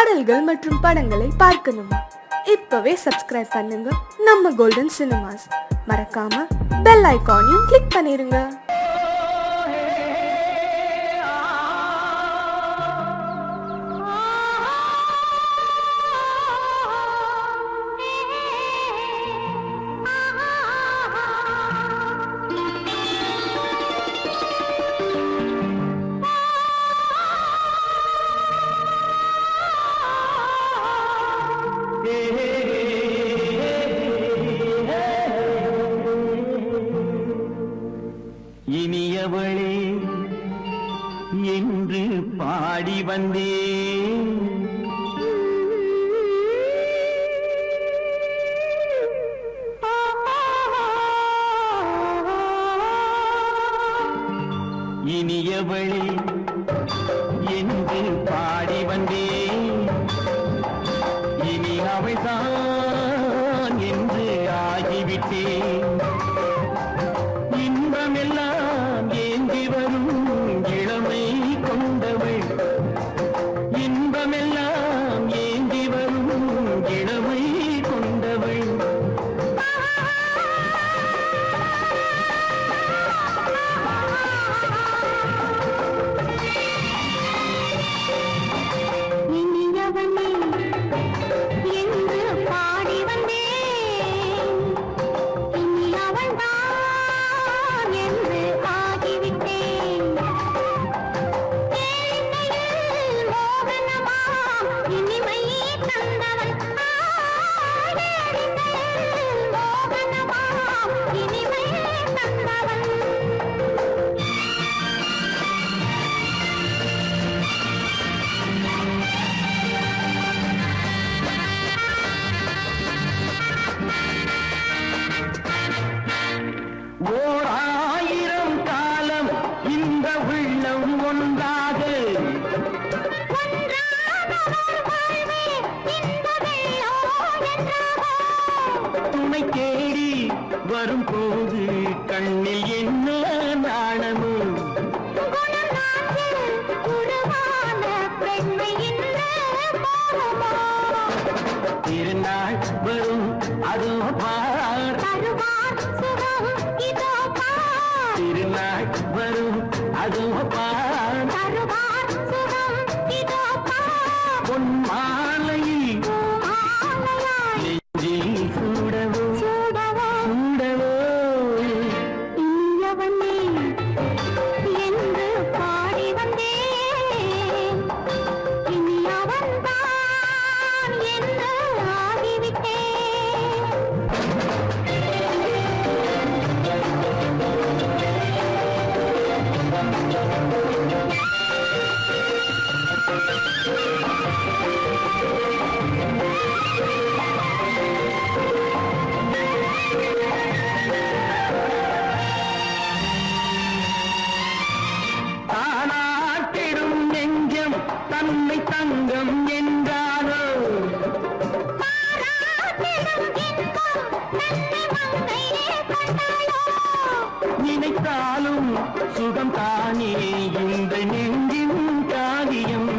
பாடல்கள் மற்றும் படங்களை பார்க்கணுமா? இப்பவே சப்ஸ்கிரைப் பண்ணுங்க நம்ம கோல்டன் சினிமாஸ். மறக்காம பெல் ஐகானையும் கிளிக் பண்ணிருங்க. இனியவளே என்று பாடி வந்தேன், இனியவளே என்று பாடி வந்தேன், இனி அவள்தான் என்று ஆகிவிட்டேன். இன்பமெல்லாம் ஏந்தி வரும் இளமை கொண்டவள், இன்பமெல்லாம் ஏந்தி வரும் இளமை கொண்டவள். ஓர் ஆயிரம் காலம் இந்த உள்ளம் ஒன்றாக துணை தேடி வரும்போது கண்ணில் என்ன நாணமோ, திருநாள் வரும் அதோ பார், திருநாள் வரும் அதோ பார், பொன் மாலையில் நெஞ்சில் சூடவோ சூடவோ. என்று பாடி வந்தேன், இனி அவன்தான் என்று ஆகிவிட்டேன். தானாட்டிடும் நெஞ்சம் தன்னை தங்கம் என்றாரோ, நினைத்தாலும் சுகம் தானே இந்த நெஞ்சின் காரியம்.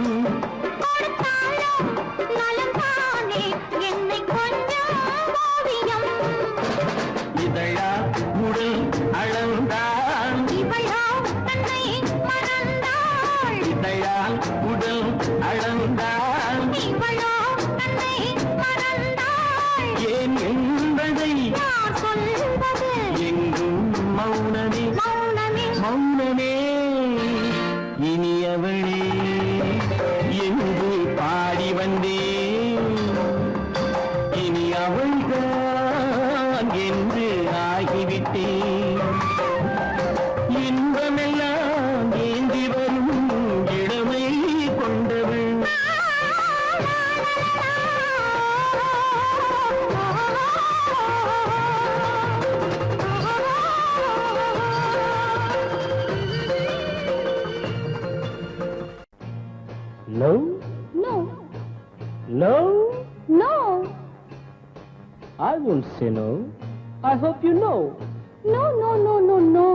இதழா உடல் அளந்தான், இதழால் உடல் அளந்தான், ஏன் என்பதை எங்கும் மௌனமே மௌனமே. இனியவளே என்று பாடி வந்தேன், இனி அவள்தான் என்று ஆகிவிட்டேன். இன்பமெல்லாம் ஏந்தி வரும் இளமை கொண்டவள். No? No, No? no, I won't say no. I hope you know. no, no, no, no, no.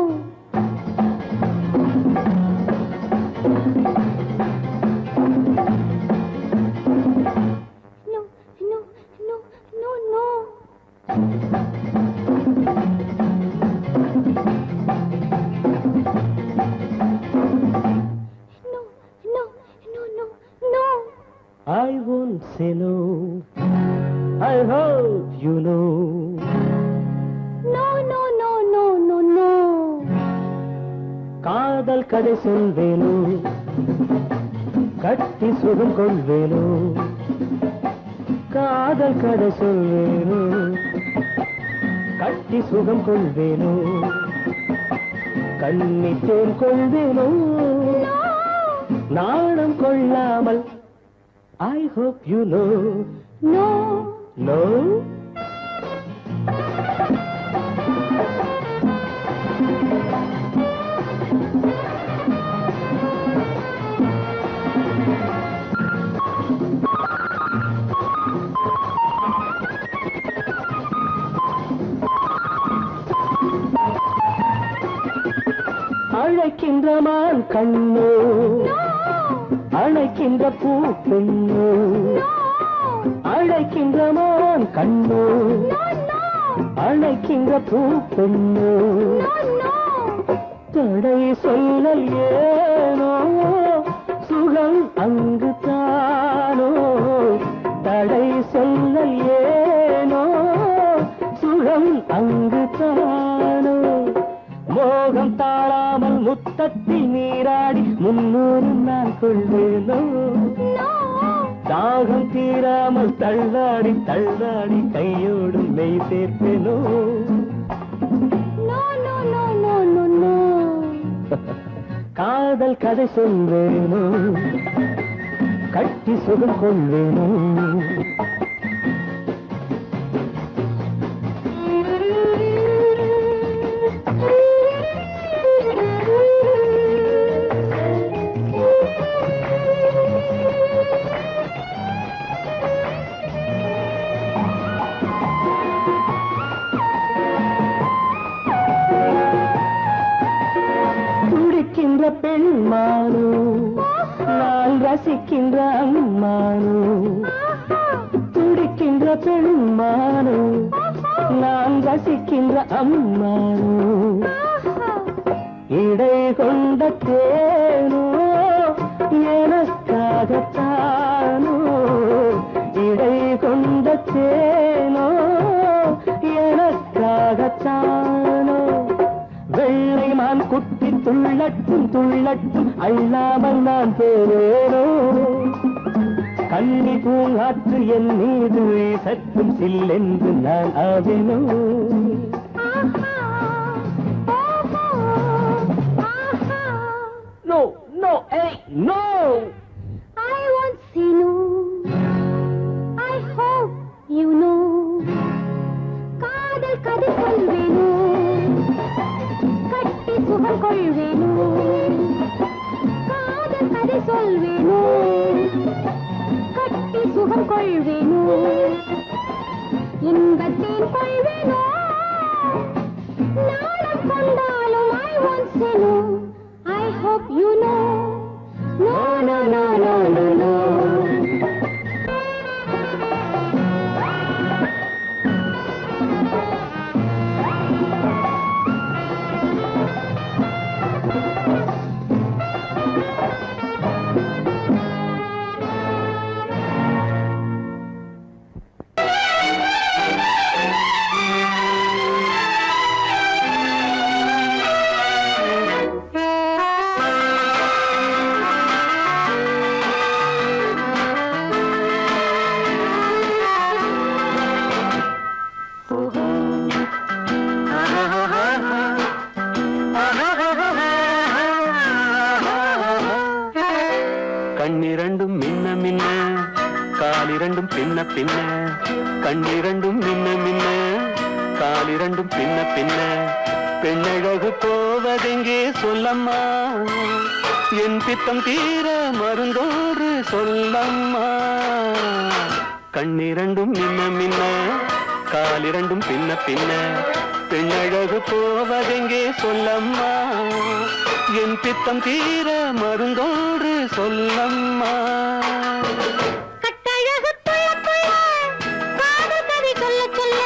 I won't say no. I hope you know. No, no, no, no, no, no. காதல் கதை சொல்வேனோ, கட்டி சுகம் கொள்வேனோ. காதல் கதை சொல்வேனோ, கட்டி சுகம் கொள்வேனோ. கண்ணித்தேன் கொள்வேனோ, நாணம் கொள்ளாமல். I hope you know. No. No? அழைக்கின்ற மான் கண்ணோ, அழைக்கின்ற பூ பெண்ணோ. அழைக்கின்ற மான் கண்ணோ, அழைக்கின்ற பூ பெண்ணோ. தடை சொல்லல் ஏனோ, சுகம் அங்கு தானோ. தடை சொல்லல் ஏனோ, சுகம் அங்கு தானோ. மோகம் தாழாமல் முத்தத்தில் நீராடி 300 நான் கொள்வேனோ. தாகம் தீராமல் தள்ளாடி தள்ளாடி கையோடு மெய் சேர்ப்பேனோ. No, no, no, no, no, no. காதல் கதை சொல்வேனோ, கட்டி சுகம் கொள்வேனோ. துடிக்கின்ற பெண்மானோ, நான் ரசிக்கின்ற அம்மானோ. துடிக்கின்ற பெண்மானோ, நான் ரசிக்கின்ற அம்மானோ. இடை கொண்ட தேனோ, எனக்காகத்தானோ. இடை கொண்ட தேனோ, எனக்காகத்தானோ. வெள்ளை மான் குட்டி துள்ளட்டும் துள்ளட்டும், அள்ளாமல் நான் போவேனோ. கண்ணி பூங்காற்று என் மீது சற்றும் சில்லென்று நான் ஆவேனோ. No, no, hey, no. I won't say no. I hope you know. காதல் கதை சொல்வேனோ, கட்டி சுகம் கொள்வேனோ. காதல் கதை சொல்வேனோ, கட்டி சுகம் கொள்வேனோ. இன்பத்தேன் கொள்வேனோ, நாளம் கொண்டாலும் I won't say no. I hope you know. No, no, no, no, no, no. கண்ணிரண்டும் மின்ன மின்ன, காலிரண்டும் பின்ன பின்ன. கண்ணிரண்டும் மின்ன மின்ன, காலிரண்டும் பின்ன பின்ன. பெண்ணழகு போவதெங்கே சொல்லம்மா, என் பித்தம் தீர மருந்தோடு சொல்லம்மா. கண்ணிரண்டும் மின்ன மின்ன, காலிரண்டும் பின்ன பின்ன. பெண்ணழகு போவதெங்கே சொல்லம்மா, என் பித்தம் தீர மருந்தோடு சொல்லம்மா. கட்டழகு துள்ள துள்ள, காதல் கதை சொல்ல சொல்ல,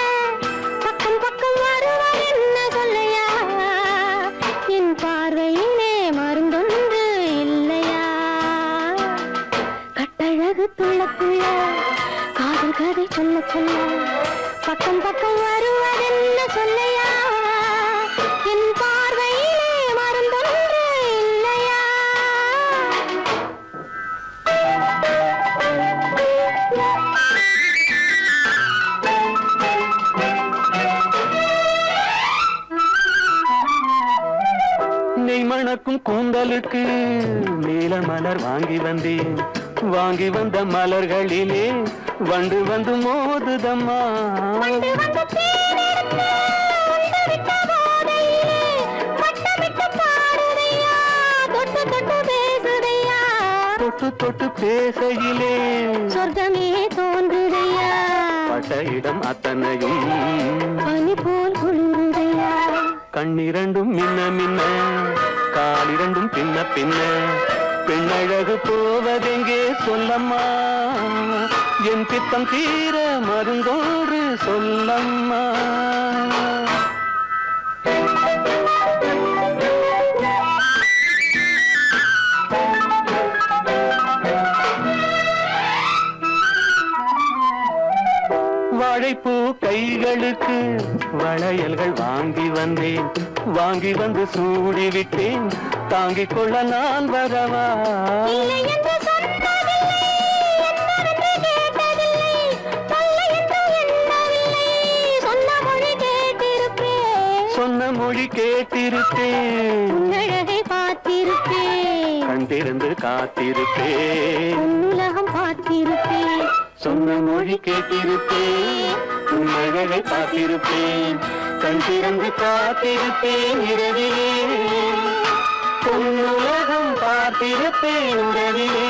பக்கம் பக்கம் வருவார் என்ன சொல்லையா. என் பார்வையிலே மருந்தொன்று இல்லையா. கட்டழகு துள்ள துள்ள காதல் கதை சொல்ல சொல்ல பக்கம் பக்கம் வருவதென்ன சொல்லையா என் பார்வையிலே மருந்தொன்று இல்லையா நெய் மணக்கும் கூந்தலுக்கு நீல மலர் வாங்கி வந்தேன் வாங்கி வந்த மலர்களிலே வண்டு வந்து மோதுதம்மா வந்து வந்து தேனெடுத்து உண்டு விட்ட போதையிலே வட்டமிட்டு பாடுதையா தொட்டு தொட்டு பேசுதையா தொட்டு தொட்டு பேசையிலே சொர்க்கமே தோன்றுதையா பட்ட இடம் அத்தனையும் பனி போல் குளிருதையா கண்ணிரண்டும் மின்ன மின்ன காலிரண்டும் பின்ன பின்ன பெண்ணழகு போவதெங்கே சொல்லம்மா என் பித்தம் தீர மருந்தோடு சொல்லம்மா வாழைப்பூ கைகளுக்கு வளையல்கள் வாங்கி வந்தேன் வாங்கி வந்து சூடி விட்டேன் தாங்கிக் கொள்ள நான் வரவா இல்லை என்று சொன்னதில்லை என்னவென்று கேட்டதில்லை தொல்லை என்று எண்ணவில்லை சொன்ன மொழி கேட்டிருப்பேன் சொன்ன மொழி கேட்டிருப்பேன் உன்னழகை பார்த்திருப்பேன் கண்டிருந்து காத்திருப்பேன் உலகம் பார்த்திருப்பேன் சொன்ன மொழி கேட்டிருப்பேன் உன் அழகை பார்த்திருப்பேன் கண் திறந்து காத்திருப்பேன் இரவிலே உன் உலகம் பார்த்திருப்பேன் இரவிலே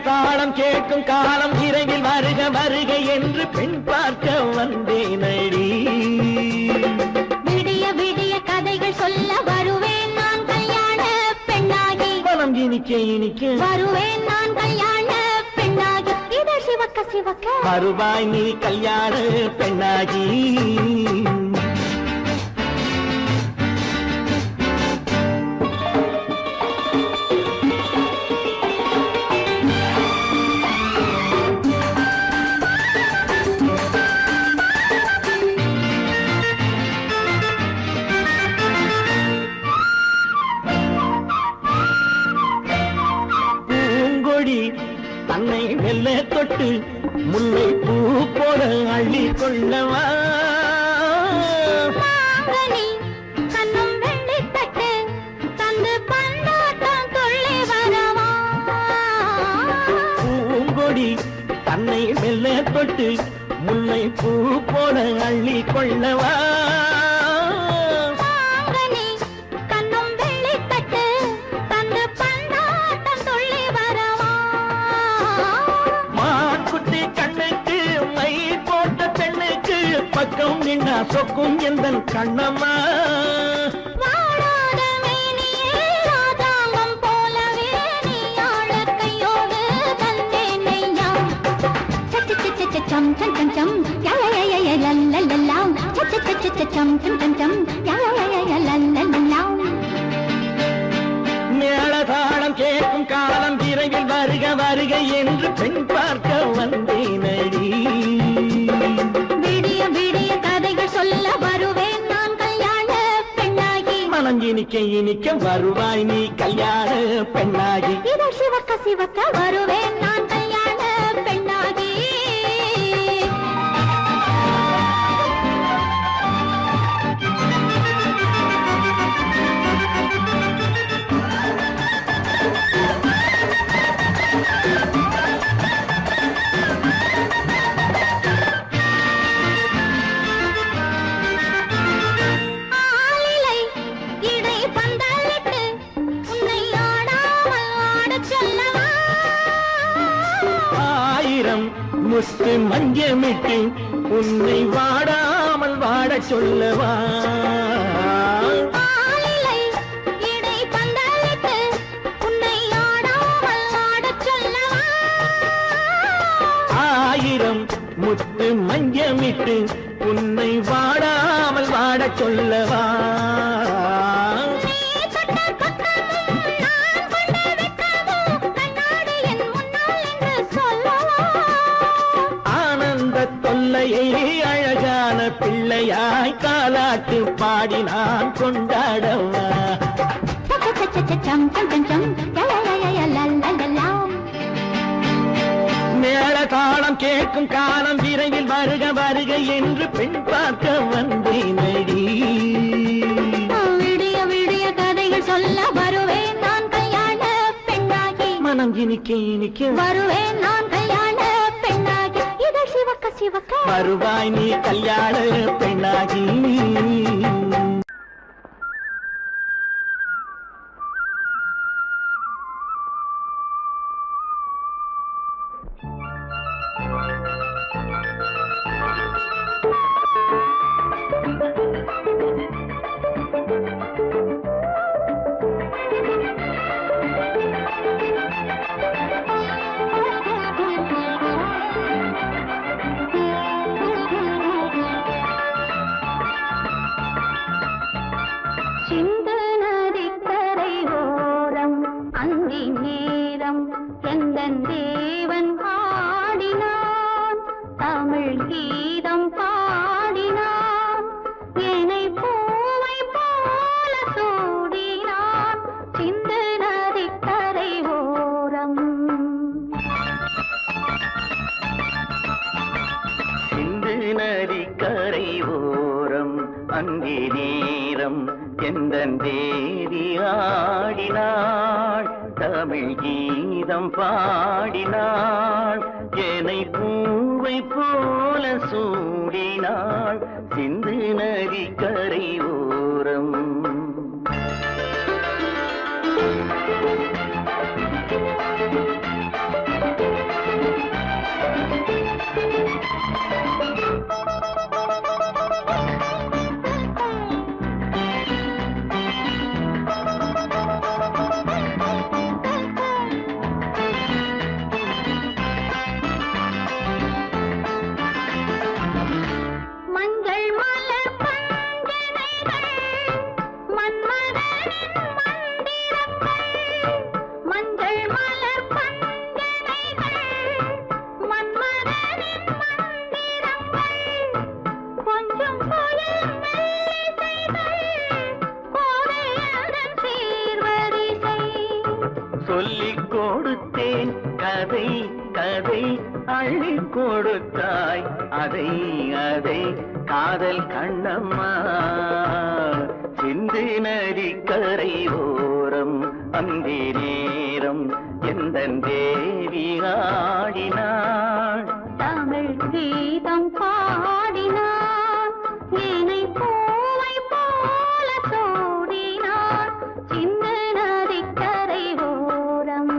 தாளம் கேட்கும் காலம் விரைவில் வருக வருக என்று பெண் பார்க்க வந்தேனடி விடிய விடிய கதைகள் சொல்ல வருவேன் நான் கல்யாண பெண்ணாகி மனம் இனிக்க இனிக்க வருவேன் நான் கல்யாண பெண்ணாகி இதழ் சிவக்க சிவக்க வருவாய் நீ கல்யாண பெண்ணாகி தன்னை மெல்ல தொட்டு முல்லை பூ போல அள்ளி கொள்ளவா கண்ணும் வெள்ளி தட்டு தந்து பந்தாட்டம் தொள்ளி வரவா பூங்கொடி தன்னை மெல்ல தொட்டு முல்லை பூ போல அள்ளி கொள்ளவா பக்கம் நின்னா சொக்கும் எந்தன் கண்ணம்மா வாடாத மேனியே ராதாங்கம் போலவே நீ ஆள கையோடு தந்தேன் நெய்யா சம் சம் சம் சம் யா யா யா யா லல்லல்லா சம் சம் சம் சம் யா யா யா லல்லல்லா மேளதாளம் கேட்கும் காலம் விரைவில் வருக வருக என்று பெண் பார்க்க வந்தேனடி விடிய விடிய கதைகள் சொல்ல வருவேன் நான் கல்யாண பெண்ணாகி மனம் இனிக்க இனிக்க வருவாய் நீ கல்யாண பெண்ணாகி இதழ் சிவக்க சிவக்க வருவேன் நான் கல்யாண பெண்ணாகி உன்னை வாடாமல் வாடச் சொல்லவா ஆளிலை இடை பந்தலிட்டு உன்னை ஆடாமல் ஆடச் சொல்லவா ஆயிரம் முத்து மஞ்சமிட்டு உன்னை வாடாமல் வாடச் சொல்லவா நீ தொட்ட பக்கமும் நான் கொண்ட வெட்கமும் கண்ணாடி என் முன்னால் என்று சொல்லவா ஆனந்த தொல்லையை அழகான பிள்ளையாய் காலாட்டு பாடி நான் கொண்டாடவா சம் சம் சம் சம் லலலலலலலலலா மேள தாளம் கேட்கும் காலம் விரைவில் வருக வருக என்று பெண் பார்க்க வந்தேனடி விடிய விடிய கதைகள் சொல்ல வருவேன் நான் கல்யாண பெண்ணாகி மனம் இனிக்க வருவேன் நான் கல்யாண பெண்ணாகி இதழ் சிவக்க சிவக்க வருவாய் நீ கல்யாண பெண்ணாகி சிந்து நதிக்கரை ஓரம் அந்தி நேரம் எந்தன் தேவன் பாடினான் தமிழ் கீதம் பாடினான் என்னை பூவை போல சூடினான் சிந்து நதிக்கரை ஓரம் சிந்து நதிக்கரை ஓரம் அங்கே நேரம் எந்தன் தேவி ஆடினாள் தமிழ் கீதம் பாடினாள் என்னை பூவை போல சூடினாள் சிந்து நதிக்கரை ஓரம் மஞ்சள் மலர் பஞ்சனைகள் மன்மதனின் மந்திரங்கள் மஞ்சள் மலர் பஞ்சனைகள் மன்மதனின் மந்திரங்கள் கொஞ்சம் புயல் மெல்லிசைகள் கோதையதன் சீர்வரிசை சொல்லிக் கொடுத்தேன் கதை கதை அள்ளி கொடுத்தாய் அதை அதை காதல் கண்ணம்மா சிந்து நதிக்கரை ஓரம் அந்தி நேரம் எந்தன் தேவி ஆடினாள் தமிழ் கீதம் பாடினான் என்னை பூவை போல சூடினான் சிந்து நதிக்கரை ஓரம்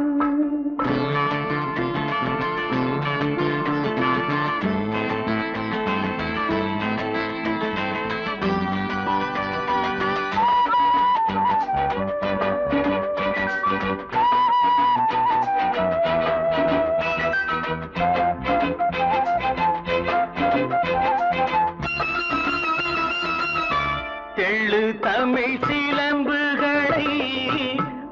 தெள்ளு தமிழ் சிலம்புகளை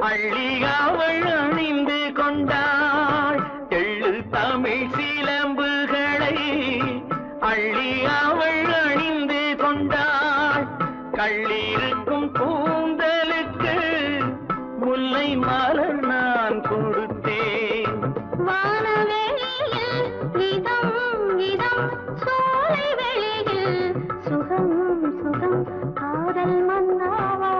அள்ளி அவள் அணிந்து கொண்டாள் தெள்ளு தமிழ் சிலம்புகளை அள்ளி அவள் அணிந்து கொண்டாள் கள்ளிருக்கும் கூந்தலுக்கு முல்லை மலர் நான் கொடுத்தேன் வானவெளியில் இதம் இதம் சோலை வெளியில் சுகம் சுகம் காதல் மன்னாவா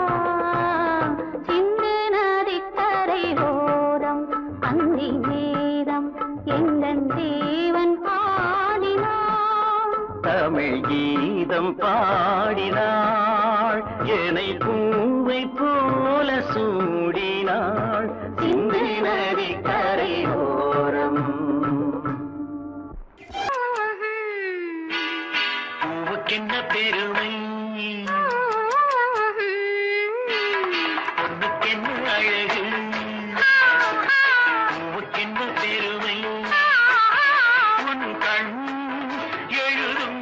சிந்து நதிக்கரை ஓரம் அந்தி நேரம் எந்தன் தேவன் பாடினான் தமிழ் கீதம் பாடினாள் என்னை பூவை போல சூடினாள் சிந்து நதிக்கரை ஓரம் பொண்ணுக்கென்ன பெருமை பொண்ணுக்கென்ன அழகு பூவுக்கென்ன பெருமை உன் கண் எழுதும்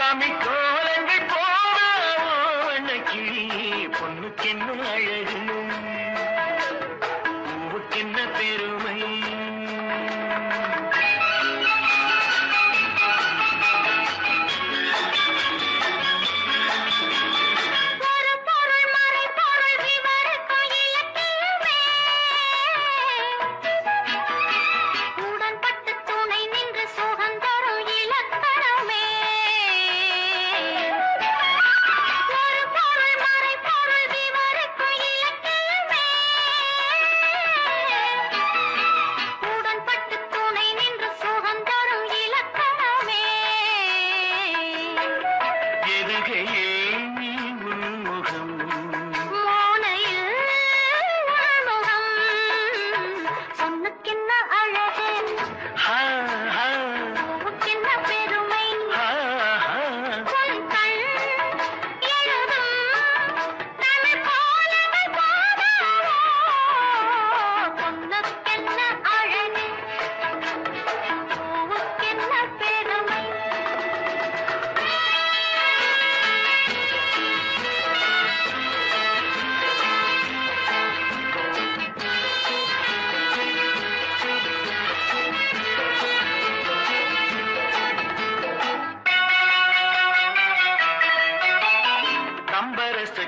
தமிழ்கோலங்கள் போன கிளி பொண்ணுக்கென்ன அழகு பூவுக்கென்ன பெருமை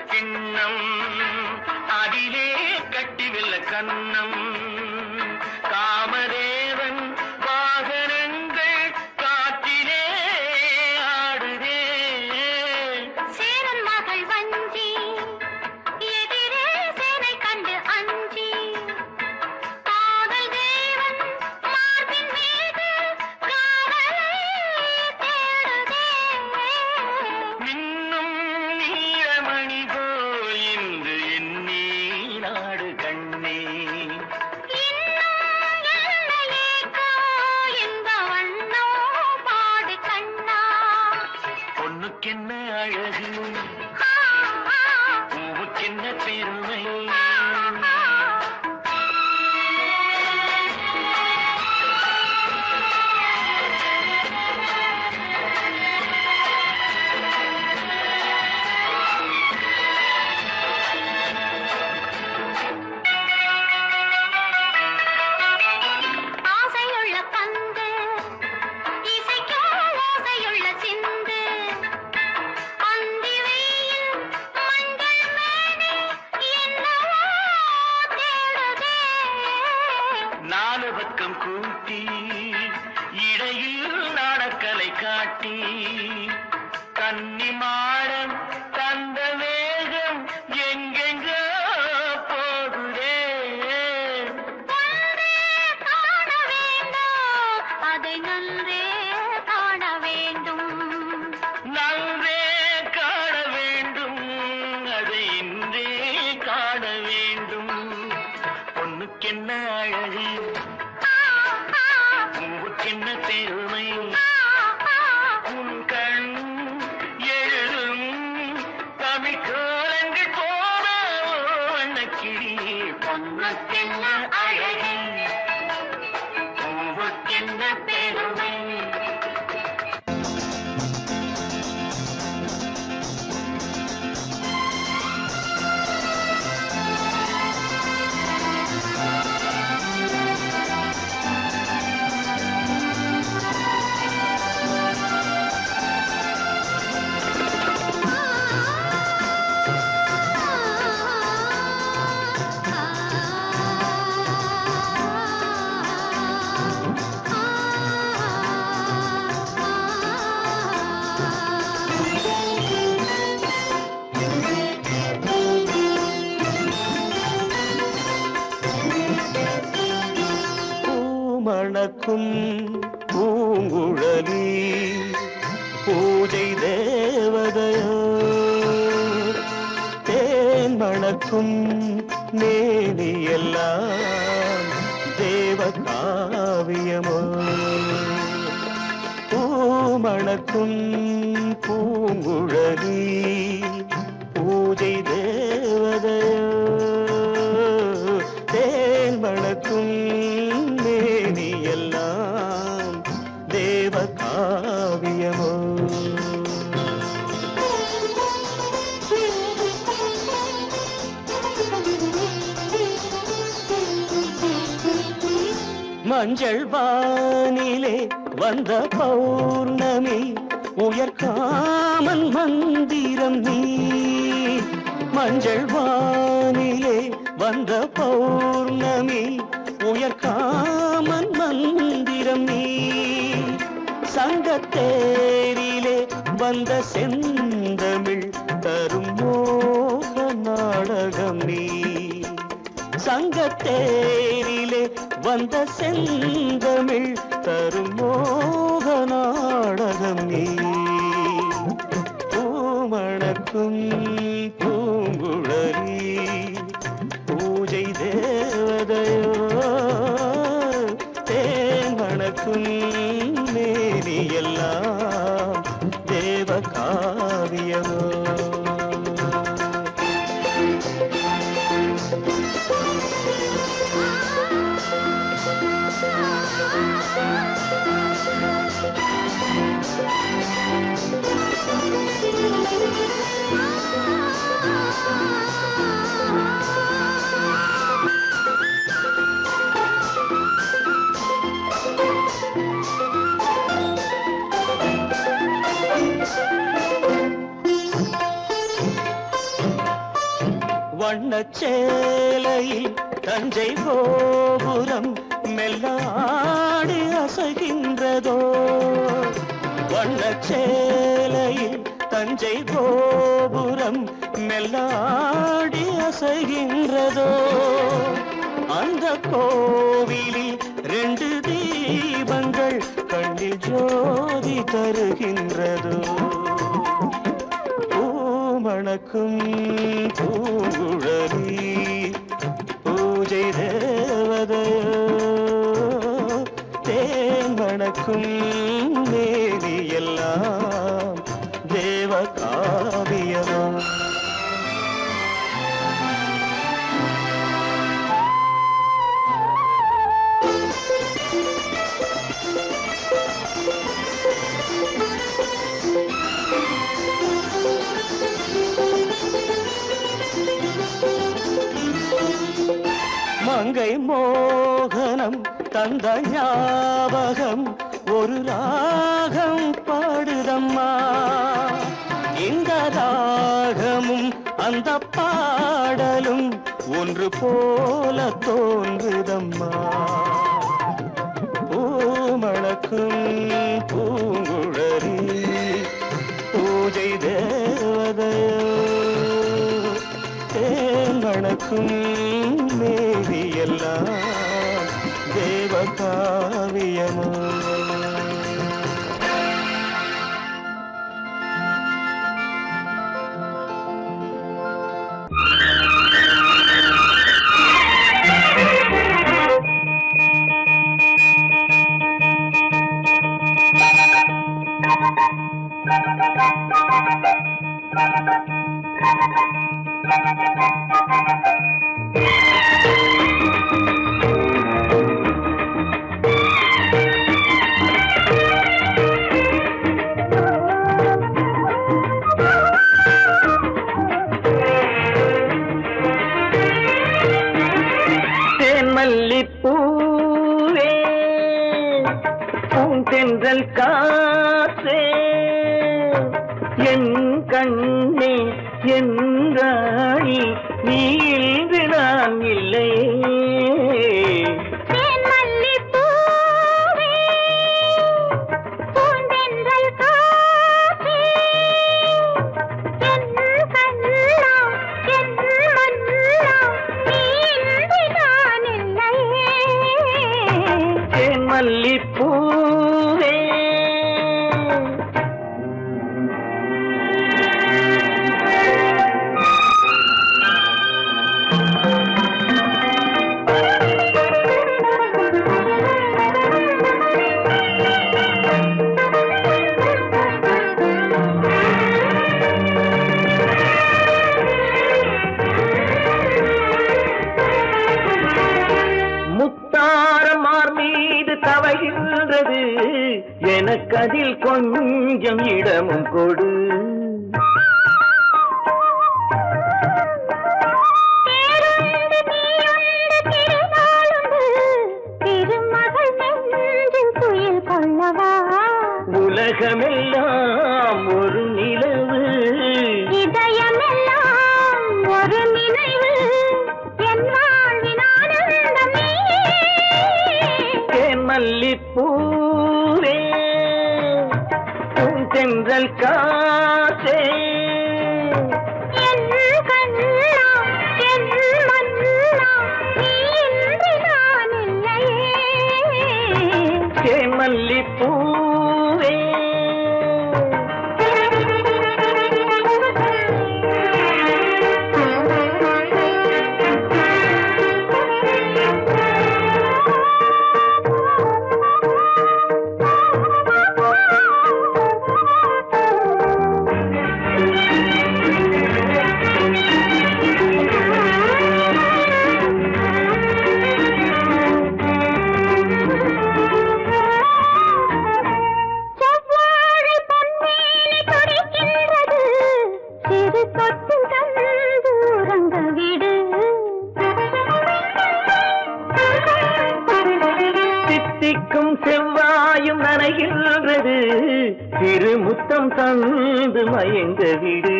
கிண்ணம் அதிலே கட்டிவில்ல கண்ணம் காமதேவன் வாகனங்கள் காற்றிலே ஆடுதே சேரன் மகள் வஞ்சி எதிரே சேனை கண்டு அஞ்சி காதல் தேவன் மார்பின் மீது காதலை தேடுதே மின்னும் நீலமணி போல் இன்று எண்ணி நாடு கண்ணே பொண்ணுக்கென்ன அழகு பூவுக்கென்ன பெருமை ஆசையுள்ள பந்து இசைக்கோ ஓசையுள்ள சிந்து அந்தி வெயில் மஞ்சள் மேனி என்னவோ தேடுதே நாலு பக்கம் கூட்டி இடையில் நாடக்கலை காட்டி கன்னி மாடம் தந்த வேகம் எங்கெங்கோ போகுதே ஒன்றே காண வேண்டும் அதை நன்றே காண வேண்டும் நன்றே காண வேண்டும் அதை இன்றே காண வேண்டும் பொண்ணுக்கென்ன அழகு பூவுக்கென்ன பெருமை உன் கண் எழுதும் தமிழ்கோலங்கள் போன வண்ணக்கிளி பொண்ணுக்கென்ன அழகு பூவுக்கென்ன பெருமை மணக்கும் பூங்குழலி பூஜை தேவதையோ தேன் மணக்கும் மேனியெல்லாம் தேவ காவியமோ பூமணக்கும் பூ மஞ்சள் வானிலே வந்த பௌர்ணமி உயர்காமன் மந்திரம் நீ மஞ்சள் வானிலே வந்த பௌர்ணமி உயர்காமன் மந்திரம் நீ சங்கத்தேரிலே வந்த செந்தமிழ் தரும் மோக நாடகம் நீ சங்கத்தேரிலே வந்த செந்தமிழ் தரும் மோக நாடகம் நீ பூமணக்கும் பூங்குழலி பூஜை தேவதையோ தேன் மணக்கும் மேனி எல்லாம் தேவ காவியமோ வண்ணச்சேலையில் தஞ்சை கோபுரம் மெல்லாடி அசைகின்றதோ வண்ணச்சேலையில் தஞ்சை கோபுரம் மெல்லாடி அசைகின்றதோ அந்த கோவிலில் 2 தீபங்கள் கண்ணில் ஜோதி தருகின்றதோ மணக்கும் பூங்குழலி பூஜை தேவதையோ தேன் மணக்கும் மேனி எல்லாம் தேவ காவியமோ மங்கை மோகனம் தந்த ஞாபகம் ஒரு ராகம் பாடுதம்மா இந்த ராகமும் அந்த பாடலும் ஒன்று போல தோன்றுதம்மா பூமணக்கும் பூங்குழலி பூஜை தேவதையோ தேன் மணக்கும் மேரி எல்லாம் தேவ காவியமோ மல்லிப்பூவே பூந்தென்றல் காற்றே என் கண்ணே என் ராணி நீ இன்று நான் இல்லை மல்லிப்பூவே முத்தாரமார் மீது தவகின்றது எனக்கதில் கொஞ்சம் இடமும் கொடு திருமகள் செம்மல்லிப்பூவே தென்றல் காற்றே என் கண்ணா என் மன்னா நீ இன்றி நான் இல்லையே செம்மல்லிப்பூவே தித்திக்கும் செவ்வாயும் நனைகின்றது திருமுத்தம் தந்து மயங்க விடு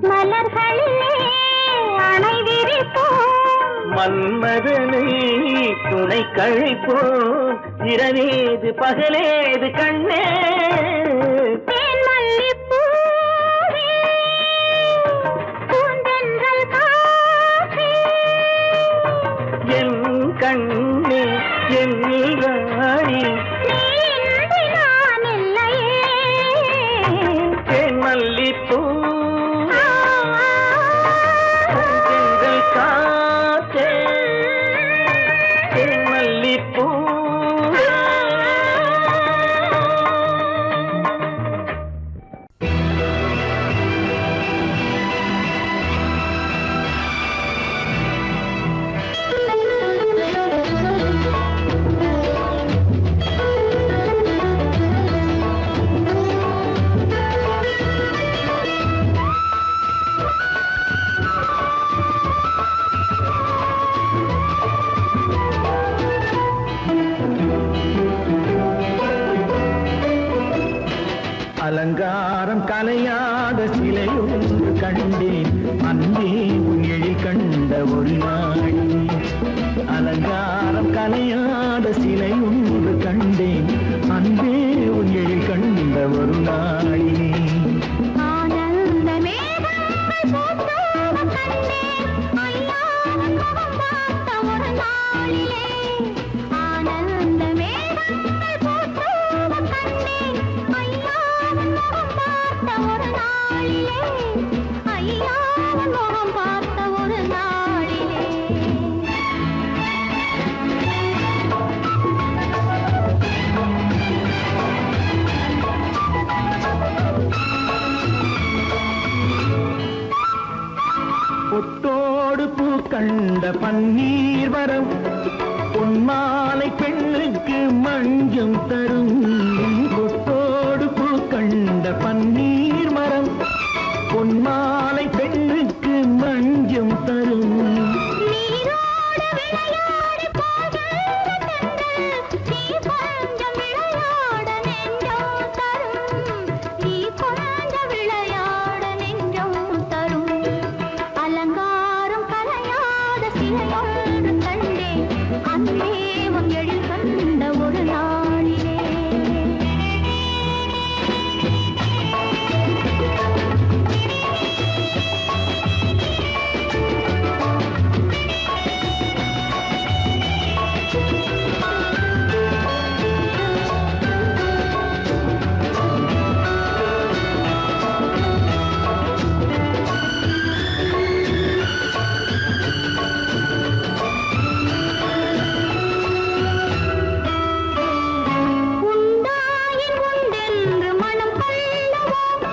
மலர்களிலே அணை விரிப்போம் மன்மதனை துணை கழிப்போம் இரவேது பகலேது கண்ணே தேன்மல்லிப்பூவே பூந்தென்றல் காற்றே என் கண்ணே என் ராணி நீ இன்றி நான் இல்லையே தேன்மல்லிப்பூ தென்றல் காற்றே தேன்மல்லிப்பூ அலங்காரம் கலையாத சிலையொன்று கண்டேன் அன்பே உன் எழில் கண்ட ஒரு நாள் அலங்காரம் கலையாத சிலையொன்று கண்டேன் அன்பே உன் எழில் கண்ட ஒரு நாளிலே ஆனந்த மேகங்கள் பூத்தோட கண்டேன் ஐயாவின் முகம் பார்த்த ஒரு நாளிலே ஆனந்த மேகங்கள் பூத்தோட கண்டேன் ஐயாவின் முகம் பார்த்த ஒரு நாளிலே ஐயாவின் முகம் பார்த்த ஒரு நாளிலே பொட்டோடு பூ கண்ட பன்னீர் வரம் பொன்மாலை பெண்ணுக்கு மஞ்சம் தரும் பொட்டோடு பூ கண்ட பன்னீர் மரம் பொன்மாலை பெண்ணுக்கு மஞ்சம் தரும் நீரோடு விளையாடி போகின்ற தென்றல் நீ கொஞ்சம் விளையாட நெஞ்சம் தரும் நீ கொஞ்சம் விளையாட நெஞ்சம் தரும் அலங்காரம் கலையாத சிலையொன்று கண்டேன் அன்பே உன் எழில் கண்ட ஒரு நாளிலே உண்டாயின் உண்டென்று மனம் கொள்ளவோம்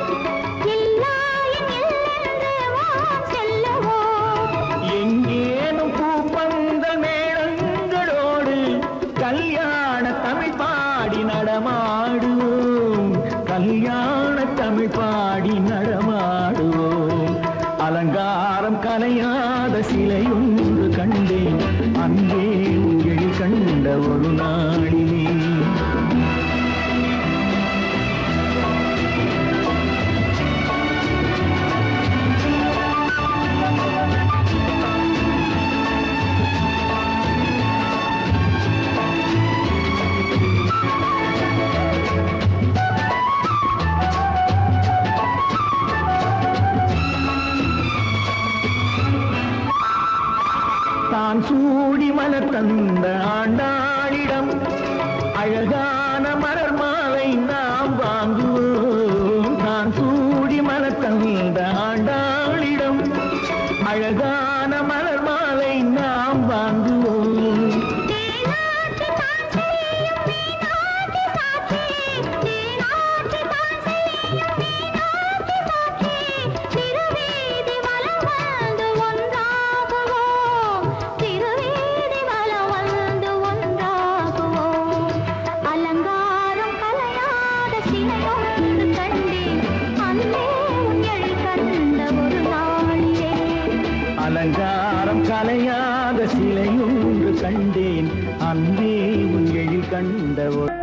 இல்லாயின் இல்லென்று வாம் செல்லவோம் எங்கேனும் பூப்பந்தல் மேளங்களோடு கல்யாண தமிழ் பாடி நடமாடுவோம் கல்யாண தமிழ் பாடி நடமாடுவோம் அலங்காரம் கலையாத சிலையொன்று கண்டேன் அன்பே உன் எழில் கண்ட ஒரு நாளிலே மலர் தந்த ஆண்டாளிடம் அழகான மலர் மாலை நாம் வாங்குவோம். நான் சூடி மலர் தந்த ஆண்டாளிடம் அழகான மலர் மாலை நாம் வாங்குவோம். அலங்காரம் கலையாத சிலையொன்று கண்டேன் அன்பே உன் எழில் கண்ட ஒரு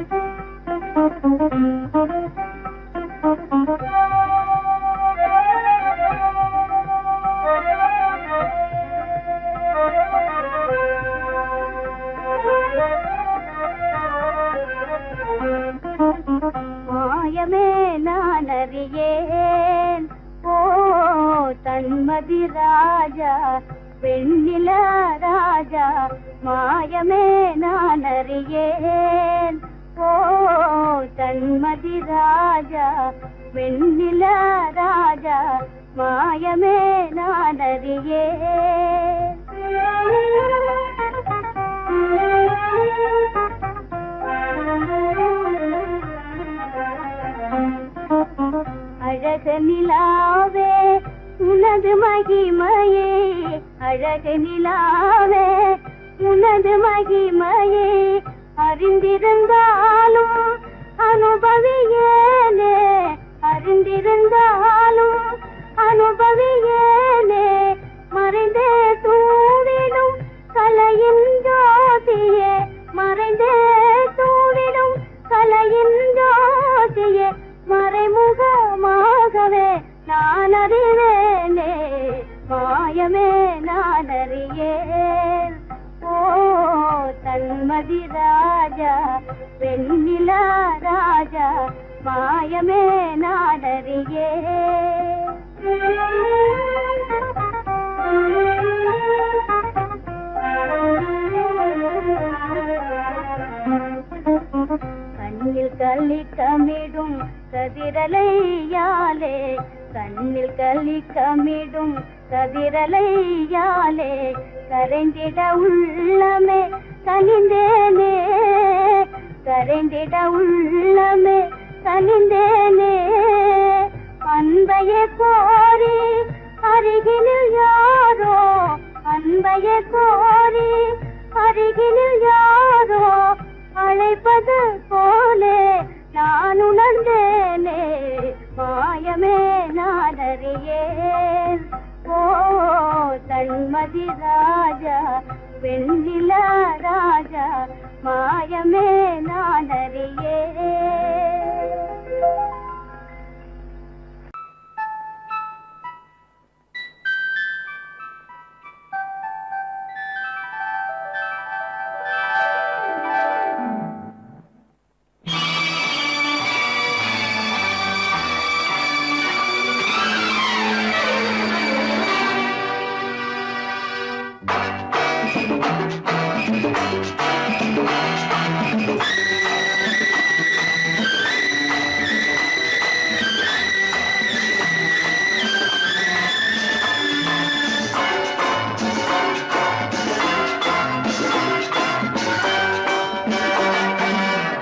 மாயமே நான் அறியேன் ஓ தன்மதி ராஜா வெண்ணில ராஜா மாயமே நான் அறியேன் ஓ தன்மதி ராஜா வெண்ணில ராஜா மாயமே நான் அறியேன். அழகு நிலாவே உனது மகிமையே அழகு நிலாவே உனது மகிமையே அறிந்திருந்தாலும் அனுபவியேனே அறிந்திருந்தாலும் அனுபவியேனே மறைந்தே தூவிடும் கலையின் ஜோதியே மறைந்தே தூவிடும் கலையின் ஜோதியே மறைமுகமாகவே நான் அறிவேனே மாயமே நான் அறியேன் ஓ தன்மதி ராஜா வெண்ணில ராஜா மாயமே நான் அறியேன். கண்ணில் கள்ளி கமிடும் கதிரலையாலே கண்ணில் கள்ளி கமிடும் கதிரலையாலே கரைந்திட உள்ளமே கனிந்தேனே கரைந்திட உள்ளமே கனிந்தேனே அன்பையே கோரி அருகினில் யாரோ அன்பையே கோரி அருகினில் யாரோ அழைப்பது போலே நான் உணர்ந்தேனே மாயமே நான் அறியேன் ஓ தன்மதி ராஜா வெண்ணில ராஜா மாயமே நான் அறியேன்.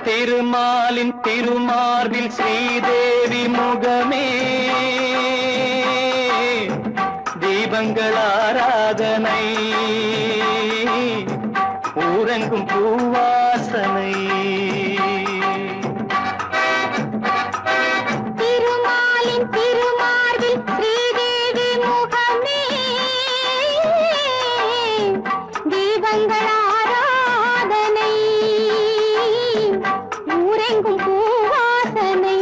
திருமாலின் திருமார்பில் ஸ்ரீதேவி முகமே தீபங்கள் ஆராதனை ஊரெங்கும் பூவாசனை திருமாலின் திருமார்பில் ஸ்ரீதேவி முகமே தீபங்கள் ஆராதனை ஊரெங்கும் பூவாசனை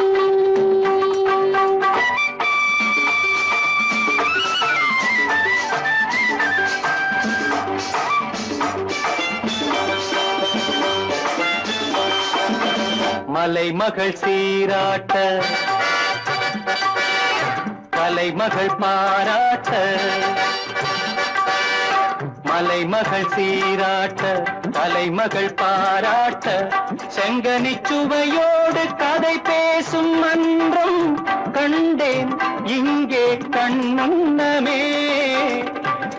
மலைமகள் சீராட்ட கலைமகள் பாராட்ட மலைமகள் சீராட்ட தலைமகள் பாராட்ட செங்கனி சுவையோடு கதை பேசும் மன்றம் கண்டேன் இங்கே கண்முன்னமே.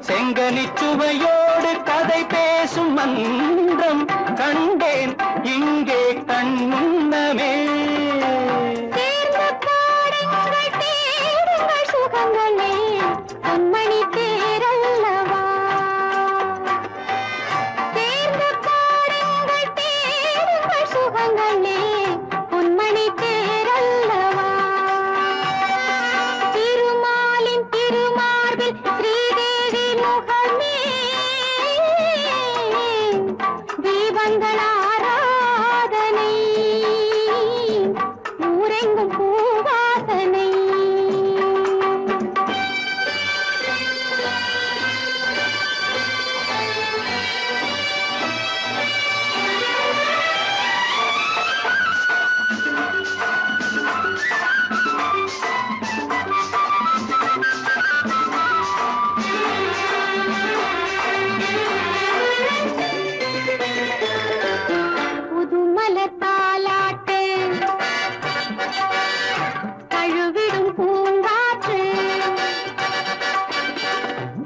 செங்கனி சுவையோடு கதை பேசும் மன்றம் கண்டேன் இங்கே கண்முன்னமே. சுகங்களே பொன்மணி தேரல்லவா, தேர்ந்து பாடுங்கள் தேடுங்கள் சுகங்களே பொன்மணி தேரல்லவா. திருமாலின் திருமார்பில் ஸ்ரீதேவி முகமே தீபங்கள் ஆராதனை ஊரெங்கும் பூவாசனை. புதுமலர் தாலாட்டு தழுவிடும் பூங்காற்று,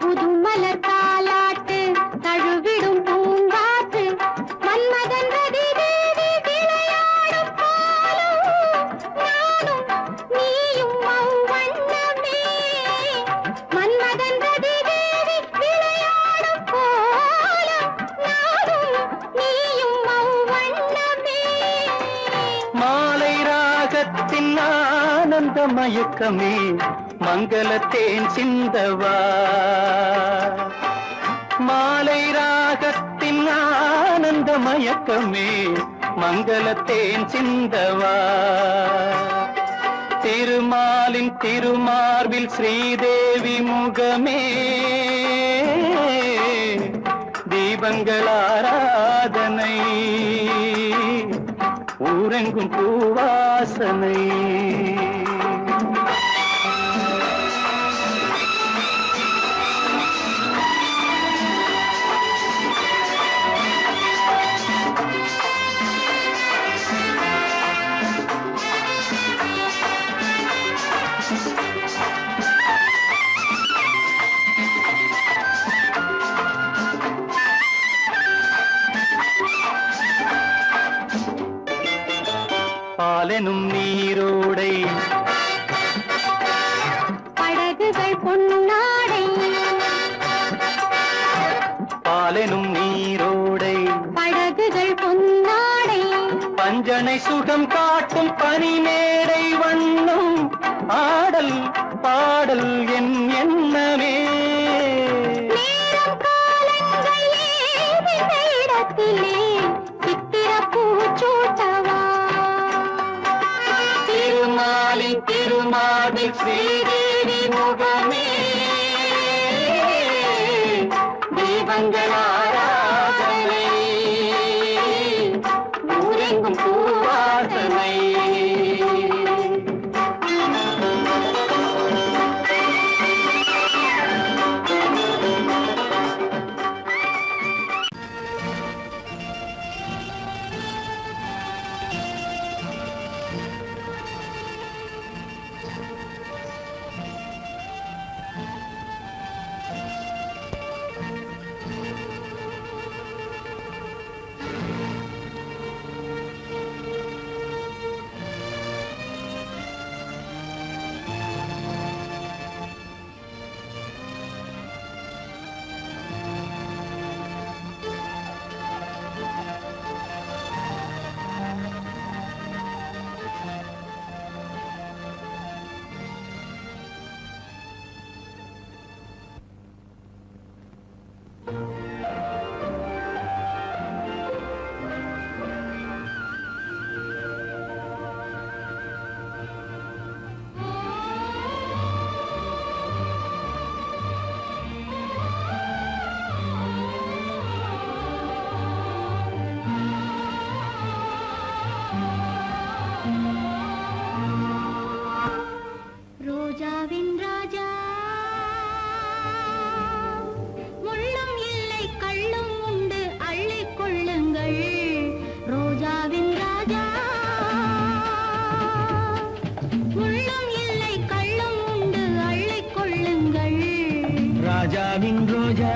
புதுமலர் தாலாட்டு தழுவிடும் பூங்காற்று மன்மதன் ரதி தேவி விளையாடும் பாலும் நானும் நீயும் அவ்வண்ணமே. மன்மதன் ரதி தேவி விளையாடும் பாலும் நானும் நீயும் அவ்வண்ணமே. மாலை ராகத்தின் ஆனந்த மயக்கமே மங்களத்தேன் சிந்தவா. மாலை ராகத்தின் ஆனந்த மயக்கமே மங்களத்தேன் சிந்தவா. திருமாலின் திருமார்பில் ஸ்ரீதேவி முகமே தீபங்கள் ஆராதனை ஊரெங்கும் பூவாசனை. பாலெனும் நீரோடை படகுகள் பொன்னாடை, பாலெனும் நீரோடை படகுகள் பொன்னாடை பஞ்சனை சுகம் காட்டும் பனிமேடை வண்ணம் ஆடல் பாடல் என் எண்ணமே. நேரம் காலங்கள் ஏதிந்த இடத்திலே சித்திர பூச்சூட்டவா. திருமாலின் திருமார்பில் ஸ்ரீதேவி முகமே தீபங்கள் ஆராதனை ஊரெங்கும் பூவாசனை. ராஜாவின் ரோஜா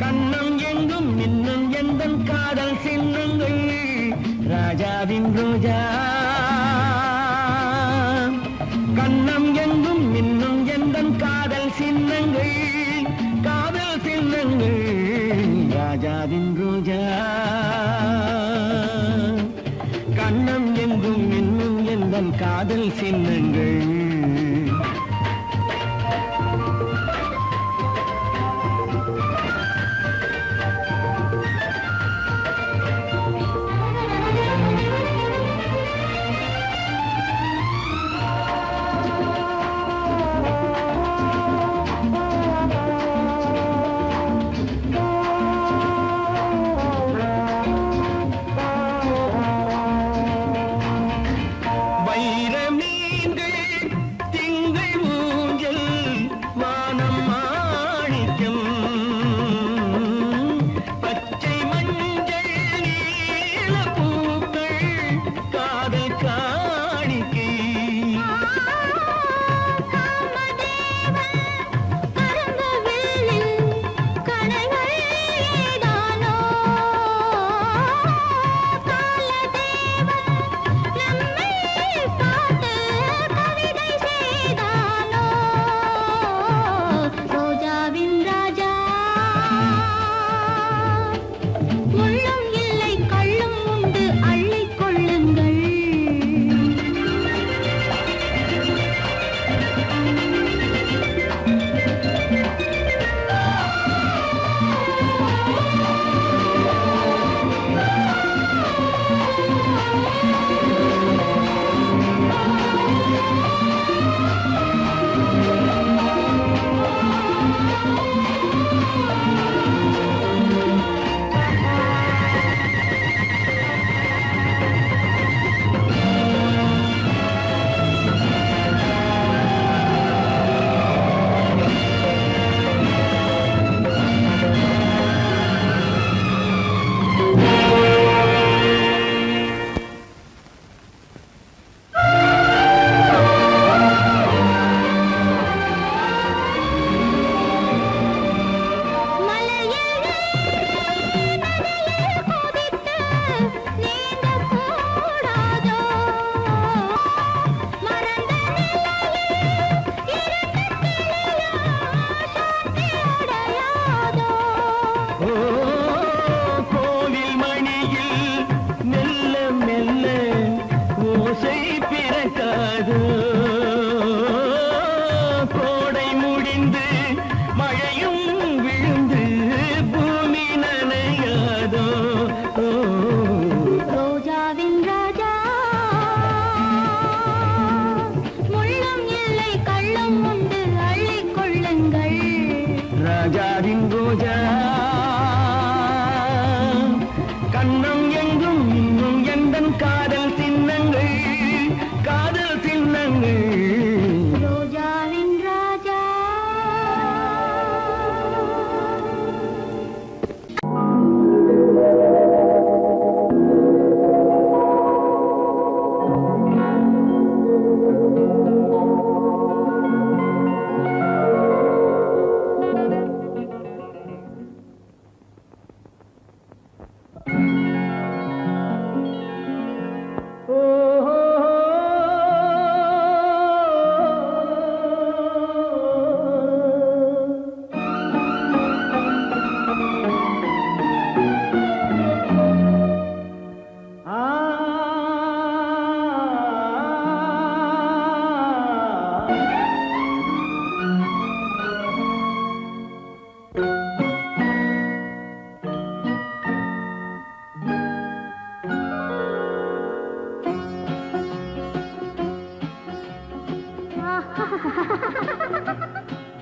கண்ணம் எங்கும் இன்னும் எந்தன் காதல் சின்னங்கள் ராஜாவின் ரோஜா கண்ணம் எங்கும் இன்னும் எந்தன் காதல் சின்னங்கள் ராஜாவின் ரோஜா கண்ணம் எங்கும் இன்னும் எந்தன் காதல் சின்னங்கள் ராஜாவின் ரோஜா கண்ணம் எங்கும் இன்னும் எந்தன் காதல் சின்னங்கள் காதல் சின்னங்கள் ரோஜாவின் ராஜா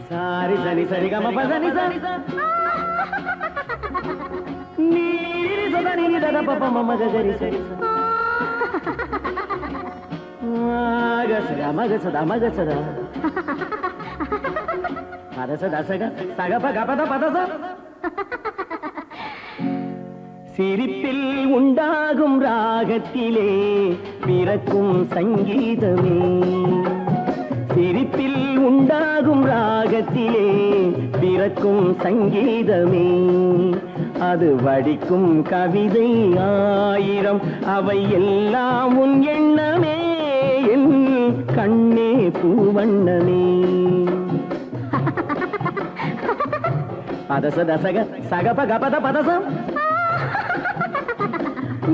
சாரி சரி சரி கம பதனி சரி நீரி சதனி தத பப மம கரி சரி மக சதா பதச தசக சக பக பத பதச சிரிப்பில் உண்டாகும் ராகத்திலே பிறக்கும் சங்கீதமே சிரிப்பில் உண்டாகும் ராகத்திலே பிறக்கும் சங்கீதமே அது வடிக்கும் கவிதை ஆயிரம் அவை எல்லாம் உன் எண்ணமே என் கண்ணே பூவண்ணமே பதச தசக சகப கபத பதசம்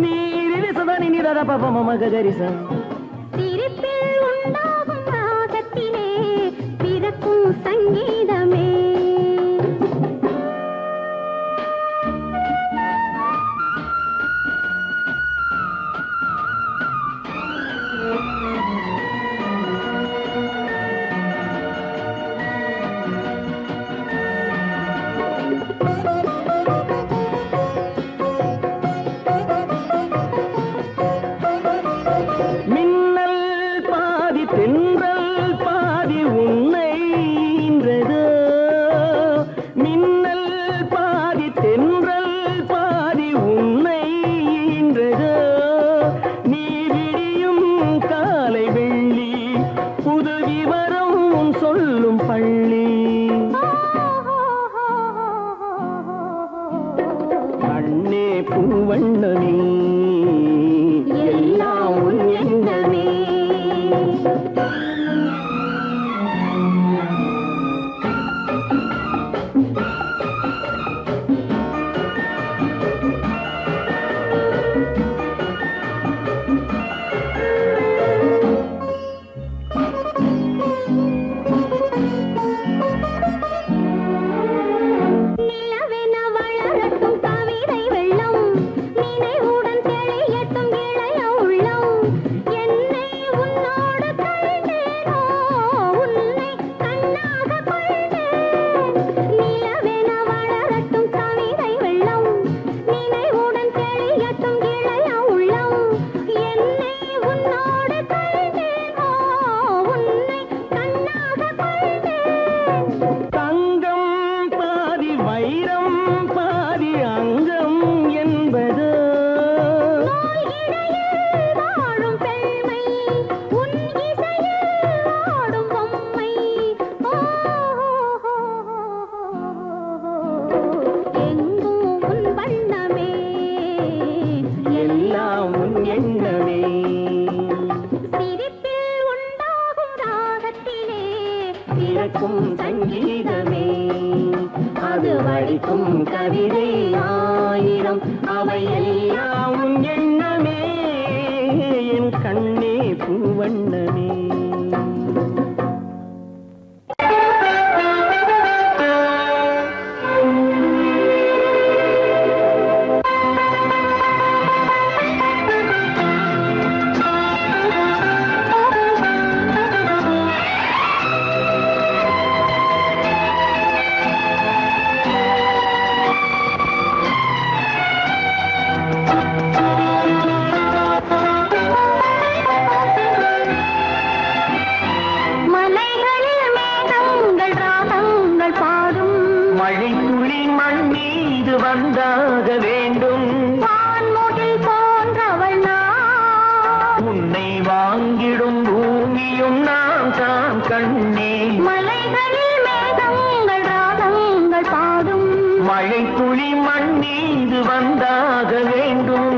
நீரில் சதனி நிரத பபம மகரிசம் சிரிப்பில் உண்டாகும் ராகத்திலே பிறக்கும் சங்கீதமே பூவண்ணமே எல்லாம் உன் எண்ணமே சங்கீதமே அது வடிக்கும் கவிதை ஆயிரம் அவை எல்லாம் உன் எண்ணமே என் கண்ணே பூவண்ணமே வந்தாக வேண்டும் வான்முகில் போன்றவள் நான் உன்னை வாங்கிடும் பூமியும் நாம் தான் கண்ணே மலைகளில் மேகங்கள் ராகங்கள் பாடும் மழை துளி மண் மீது வந்தாக வேண்டும்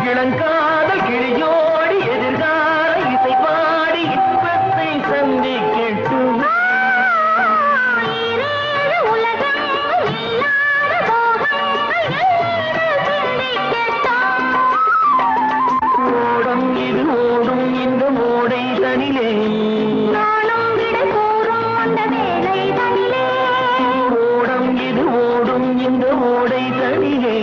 இளங்காதல் கிளியோடி எதிர்கால இசை பாடி இன்பத்தை சந்திக்கட்டும் ஓடம் இது ஓடும் இந்த மோடை தனிலே ஓடம் இது ஓடும் இந்த மோடை தனிலே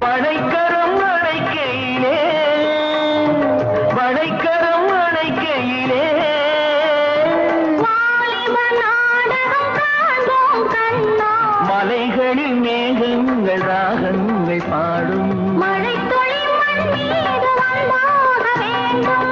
வளைக்கரம் அணைக்கையிலே வளைக்கரம் அணைக்கையிலே மலைகள் பாடும் மழை துளி மண் மீது வந்தாக வேண்டும்.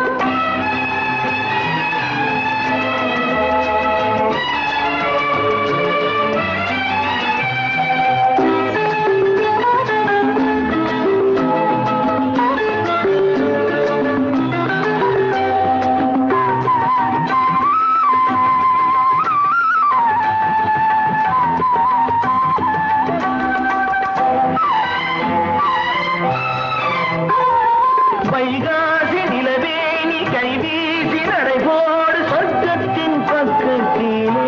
வைகாசி நிலவே நீ கைவீசி நடைபோடு சொர்க்கத்தின் பக்கத்திலே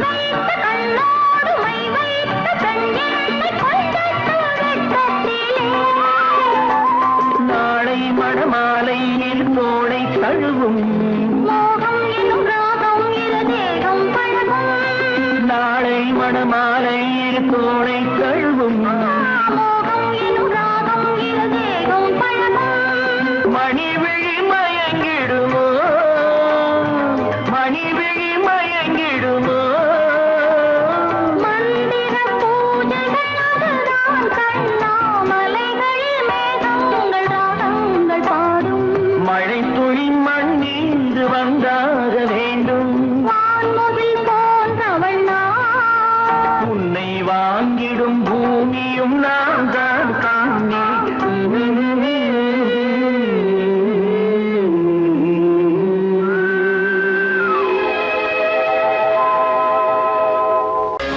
வைத்த கண்ணோடு மை வைத்த கண்ணெண்ணை கொண்டத்திலே நாளை மணமாலையில் தோளை தழுவும் மோகம் எனும் ராகம் இரு தேகம் பழகும். நாளை மணமாலையில் தோளை தழுவும் மோகம் எனும் ராகம் இரு தேகம் பழகும். மணிவிழி மயங்கிடுமோ மணிவிழி மயங்கிடுமோ மந்திர பூஜைகள் அதுதான் கண்ணா மலைகளில் மேகங்கள் ராகங்கள் பாடும். மழை துளி மண்ணீந்து வந்தாக வேண்டும் வான்முகில் போன்றவள் நான். உன்னை வாங்கிடும் பூமியும் நான் தான் காணே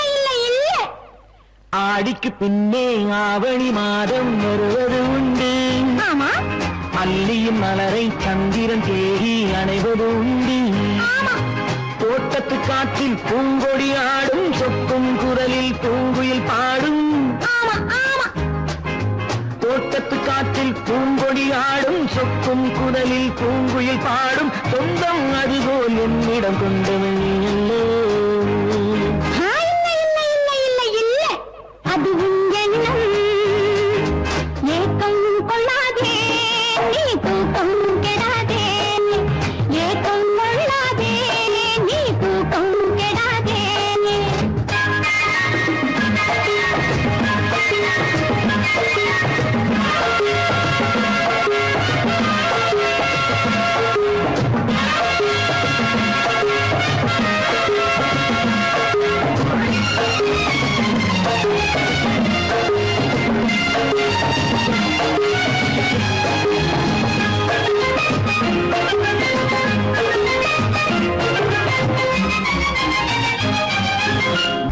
இல்லை இல்லை ஆடிக்கு பின்னே ஆவணி மாதம் வருவது உண்டு ஆமா அல்லியின் மலரை சந்திரன் தேடி அணைவது உண்டு ஆமா தோட்டத்து காற்றில் பூங்கொடி ஆடும் சொக்கும் குரலில் பூங்குயில் பாடும் ஆமா ஆமா தோட்டத்து காற்றில் பூங்கொடி ஆடும் சொக்கும் குரலில் பூங்குயில் பாடும் சொந்தம் அதுபோல் என்னிடம் கொண்டவள் நீ அல்லோ இல்லை இல்லை இல்லை இல்லை இல்லை அதுவும் எண்ணம் ஏக்கம் கொள்ளாதே நீ தூக்கம் கெடாதே ஏக்கம் கொள்ளாதே நீ தூக்கம் கெடாதே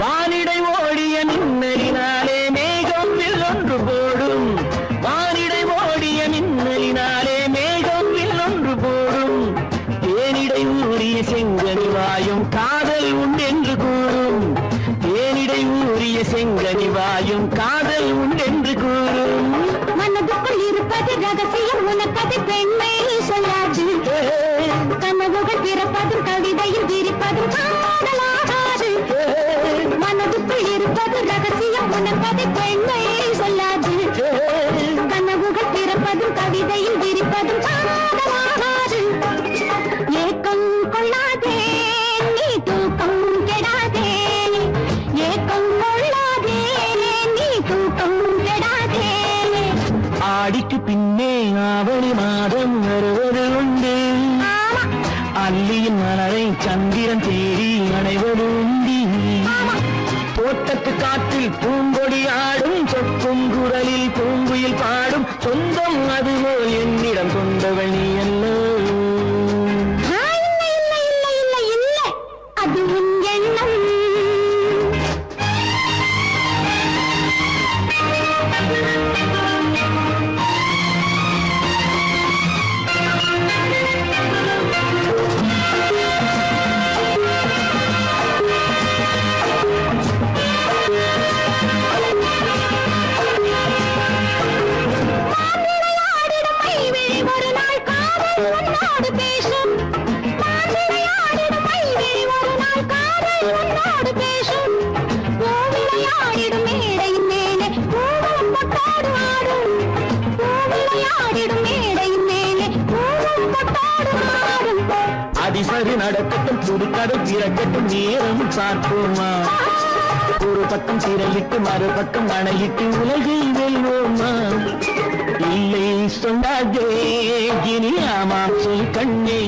வானிடை ஓடிய மின்னலினாலே மேகம் வில்லொன்று போடும் வானிடை ஓடிய மின்னலினாலே மேகம் வில்லொன்று போடும் தேனிடை ஊறிய செங்கனி வாயும் காதல் உண்டென்று கூறும் தேனிடை ஊறிய செங்கனி வாயும் காதல் உண்டென்று கூறும் மனதுக்குள் இருப்பது ரகசியம் உனக்கது பெண்மை சொல்லாது கனவுகள் பிறப்பதும் கவிதையில் விரிப்பதும் காதலாகாது மனதுக்குள் இருப்பது ரகசியம் உனக்கது பெண்மை சொல்லாது கனவுகள் பிறப்பதும் கவிதையில் விரிப்பதும் காதலாகாது ஏக்கம் கொள்ளாதே நீ தூக்கம் கெடாதே ஏக்கம் கொள்ளாதே நீ தூக்கம் கெடாதே ஆடிக்கு பின்னே ஆவணி மாதம் வருவது உண்டு ஆமா அல்லியின் மலரை சந்திரன் தேடி அணைவது உண்டு தோட்டத்து காற்றில் பூங்கொடி ஆடும் சொக்கும் குரலில் பூங்குயில் பாடும் சொந்தம் அதுபோல் என்னிடம் கொண்டவள் நீ அல்லோ இல்லை இல்லை இல்லை இல்லை இல்லை அதுவும் எண்ணம் மாவிளையாடிடும் மைவிழி ஒரு நாள் காதல் உன்னோடு பேசும் மாவிளையாடிடும் மைவிழி ஒரு நாள் காதல் உன்னோடு பேசும் பூவிளையாடிடும் மேடையின் மேலே பூவும் பொட்டாடு ஆடும் பூவிளையாடிடும் மேடையின் மேலே பூவும் பொட்டாடு ஆடும் அதிசரி நடக்கட்டும் புதுக்கடை பிறக்கட்டும் நேரம் பார்ப்போமா ஒரு பக்கம் சிறையிட்டு மறுபக்கம் அணையிட்டு உலகை வெல்வோமா இல்லை சொல்லாதே இனி ஆமாம் சொல் கண்ணே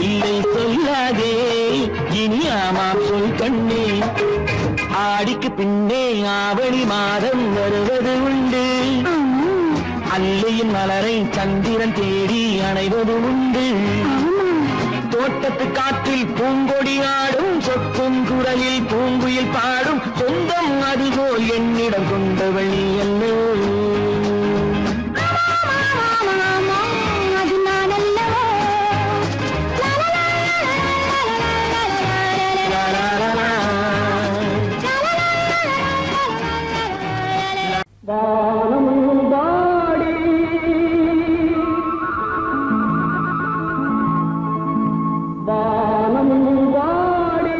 இல்லை சொல்லாதே இனி ஆமாம் சொல் கண்ணே ஆடிக்கு பின்னே ஆவணி மாதம் வருவது உண்டு அல்லையின் மலரை சந்திரன் தேடி அணைவது உண்டு தோட்டத்து காற்றில் பூங்கொடி ஆடும் சொக்கும் குரலில் பூங்குயில் பாடும் சொந்தம் அதுபோல் என்னிடம் கொண்டவள் நீ அல்லோ அது நான் அல்லவோ வானம் வாடி வானம் வாடி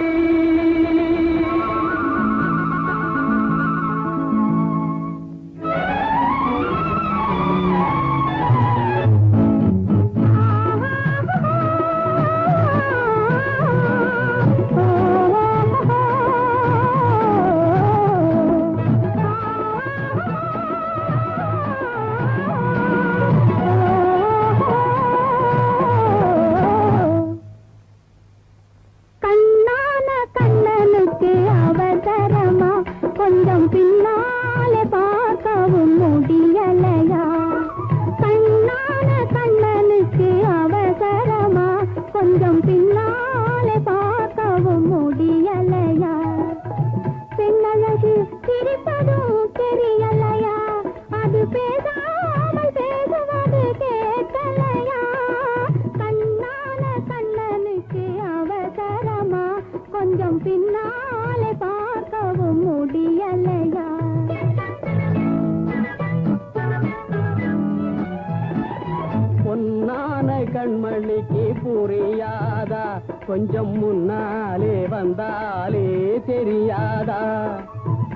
கண்ணான கண்ணனுக்கு அவசரமா கொஞ்சம் பின்னாலே பார்க்கவும் முடியலையா கண்ணான கண்ணனுக்கு அவசரமா கொஞ்சம் பின்னாலே பார்க்கவும் முடியலையா பெண்ணழகு சிரிப்பதும் தெரியலையா அது பேசாமல் பேசுவது கேட்கலையா கண்ணான கண்ணனுக்கு அவசரமா கொஞ்சம் பின்னாலே பார்க்கவும் முடியலையா பொன்னான கண்மணிக்கு புரியாதா கொஞ்சம் முன்னாலே வந்தாலே தெரியாதா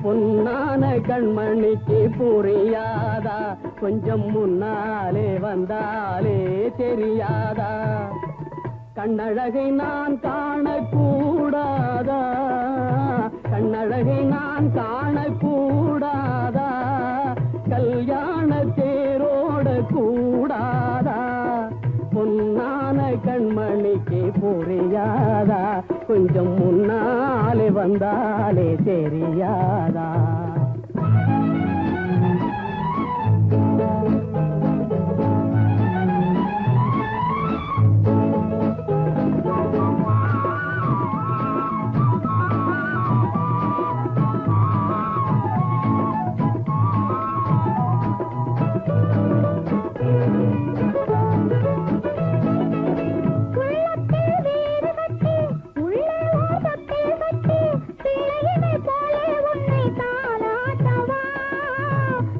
பொன்னான கண்மணிக்கு புரியாதா கொஞ்சம் முன்னாலே வந்தாலே தெரியாதா கண்ணழகை நான் காணக்கூடாதா கண்ணழகை நான் காணக்கூடாதா கல்யாண தேரோட கூடாதா பொன்னான கண்மணிக்கு புரியாதா கொஞ்சம் முன்னாலே வந்தாலே தெரியாதா உள்ளத்தில் வீடு கட்டி உள்ளே ஓசத்தில் கட்டி பிள்ளையினை போலே உன்னை தாலாட்டவா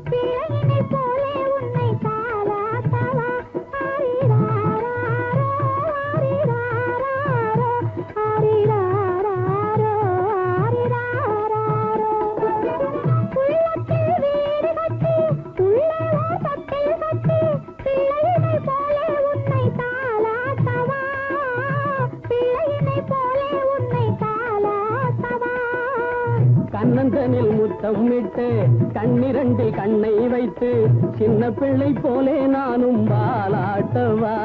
பிள்ளையினை போலே உன்னை தாலாட்டவா ஆரிராரோ ஆரிராரோ ஆரிராரோ ஆரிராரோ உள்ளத்தில் வீடு கட்டி உள்ளே ஓசத்தில் கட்டி பிள்ளையினை போலே உன்னை தாலாட்டவா பிள்ளையினை போலே உன்னை தாலாட்டவா கண்ணந்தனில் முத்தம் இட்டு கண்ணிரண்டில் கண்ணை வைத்து சின்ன பிள்ளை போலே நானும் வாலாட்டவா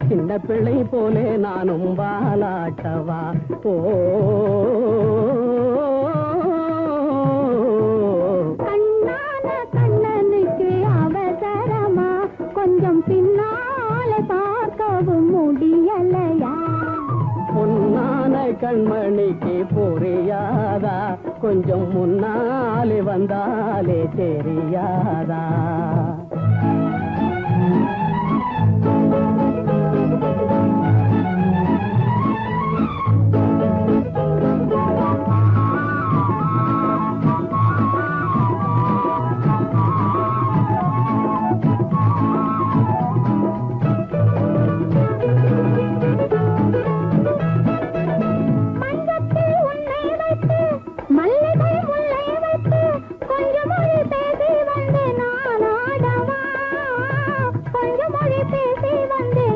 சின்ன பிள்ளை போலே நானும் வாலாட்டவா ஓ கண்ணான கண்ணனுக்கு அவசரமா கொஞ்சம் பின்னாலே பார்க்கவும் முடியலையா பொன்னான கண்மணிக்கு புரியாதா கொஞ்சம் முன்னாலே வந்தாலே தெரியாதா மஞ்சத்தில் உன்னை வைத்து மல்லிகை முல்லை வைத்து கொஞ்சம் மொழி பேசி வந்து நான் ஆடவா கொஞ்சம் மொழி பேசி வந்து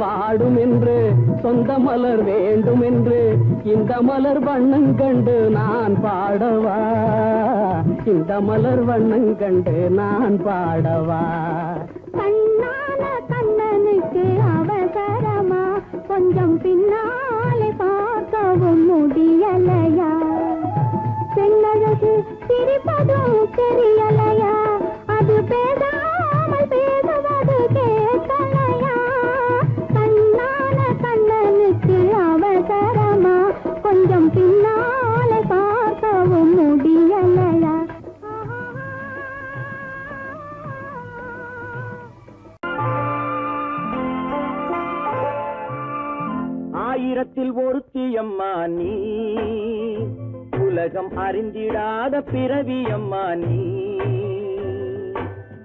வாடும் என்று சொந்த மலர் வேண்டும் என்று இந்த மலர் வண்ணம் கண்டு நான் பாடவா இந்த மலர் வண்ணம் கண்டு நான் பாடவா கண்ணான கண்ணனுக்கு அவசரமா கொஞ்சம் பின்னாலே பார்க்கவும் முடியலையா பெண்ணழகு சிரிப்பதும் தெரியலையா அது பேசாமல் பேசுவது கேட்கலையா கண்ணான கண்ணனுக்கு அவசரமா கொஞ்சம் பின்னாலே பார்க்கவும் முடியலையா ஆயிரத்தில் ஒருத்தியம்மா நீ உலகம் அறிந்திடாத பிறவியம்மா நீ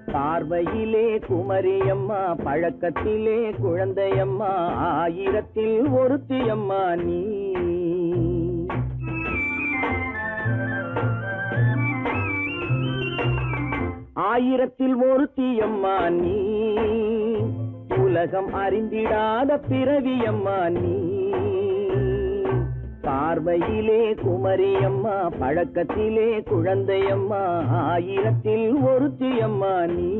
பார்வையிலே குமரியம்மா பழக்கத்திலே குழந்தையம்மா ஆயிரத்தில் ஒருத்தியம்மா நீ ஆயிரத்தில் ஒருத்தியம்மா நீ உலகம் அறிந்திடாத பிறவியம்மா நீ பார்வையிலே குமரியம்மா பழக்கத்திலே குழந்தையம்மா ஆயிரத்தில் ஒருத்தியம்மா நீ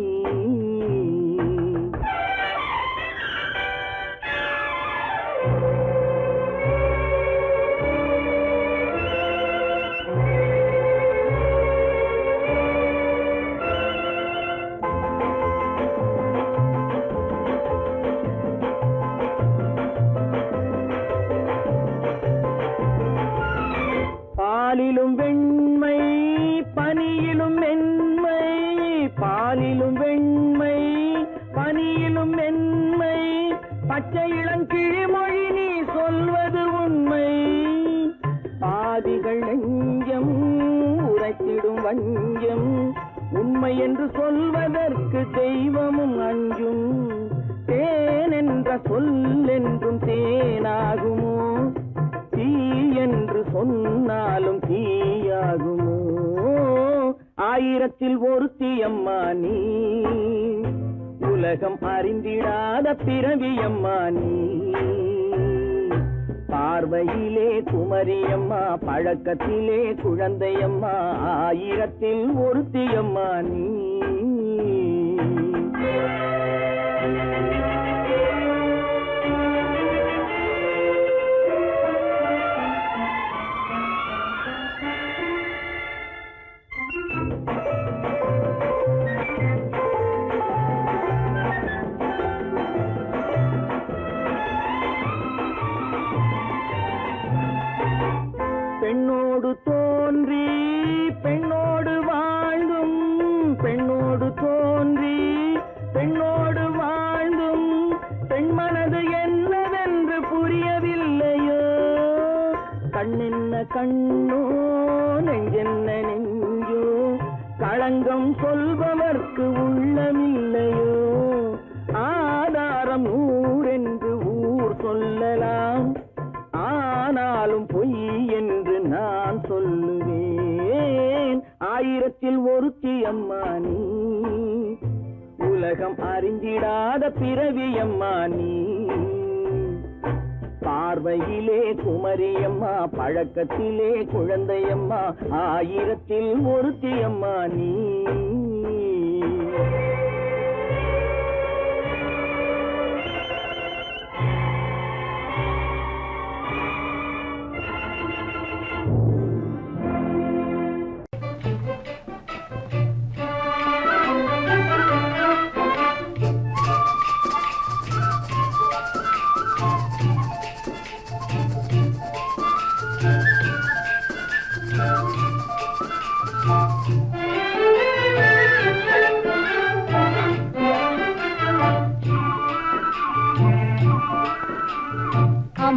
பாலிலும் வெண்மை பனியிலும் மென்மை பாலிலும் வெண்மை பனியிலும் மென்மை பச்சை இளங்கிழிமொழி நீ சொல்வது உண்மை பாதிகள் நெஞ்சம் உரைத்திடும் வஞ்சம் உண்மை என்று சொல்வதற்கு தெய்வமும் அஞ்சும் தேன் என்ற சொல் என்றும் தேனாகுமோ தீ என்று சொன்னாலும் தீயாகுமோ ஆயிரத்தில் ஒருத்தியம்மா நீ உலகம் அறிந்திடாத பிறவியம்மா நீ பார்வையிலே குமரியம்மா பழக்கத்திலே குழந்தையம்மா ஆயிரத்தில் ஒருத்தியம்மா நீ பெண்ணோடு தோன்றி பெண்ணோடு வாழ்ந்தும் பெண்ணோடு தோன்றி பெண்ணோடு வாழ்ந்தும் பெண் மனது என்னவென்று புரியவில்லையோ கண்ணென்ன கண்ணோ நெஞ்சென்ன நெஞ்சோ களங்கம் சொல்பவர்க்கு உள்ளமில்லையோ ஆதாரம் ஊரென்று ஊர் சொல்லலாம் ஆனாலும் பொய் என்று நான் சொல்லுவேன் ஆயிரத்தில் ஒருத்தியம்மா நீ உலகம் அறிந்திடாத பிறவியம்மா நீ பார்வையிலே குமரியம்மா பழக்கத்திலே குழந்தையம்மா ஆயிரத்தில் ஒருத்தியம்மா நீ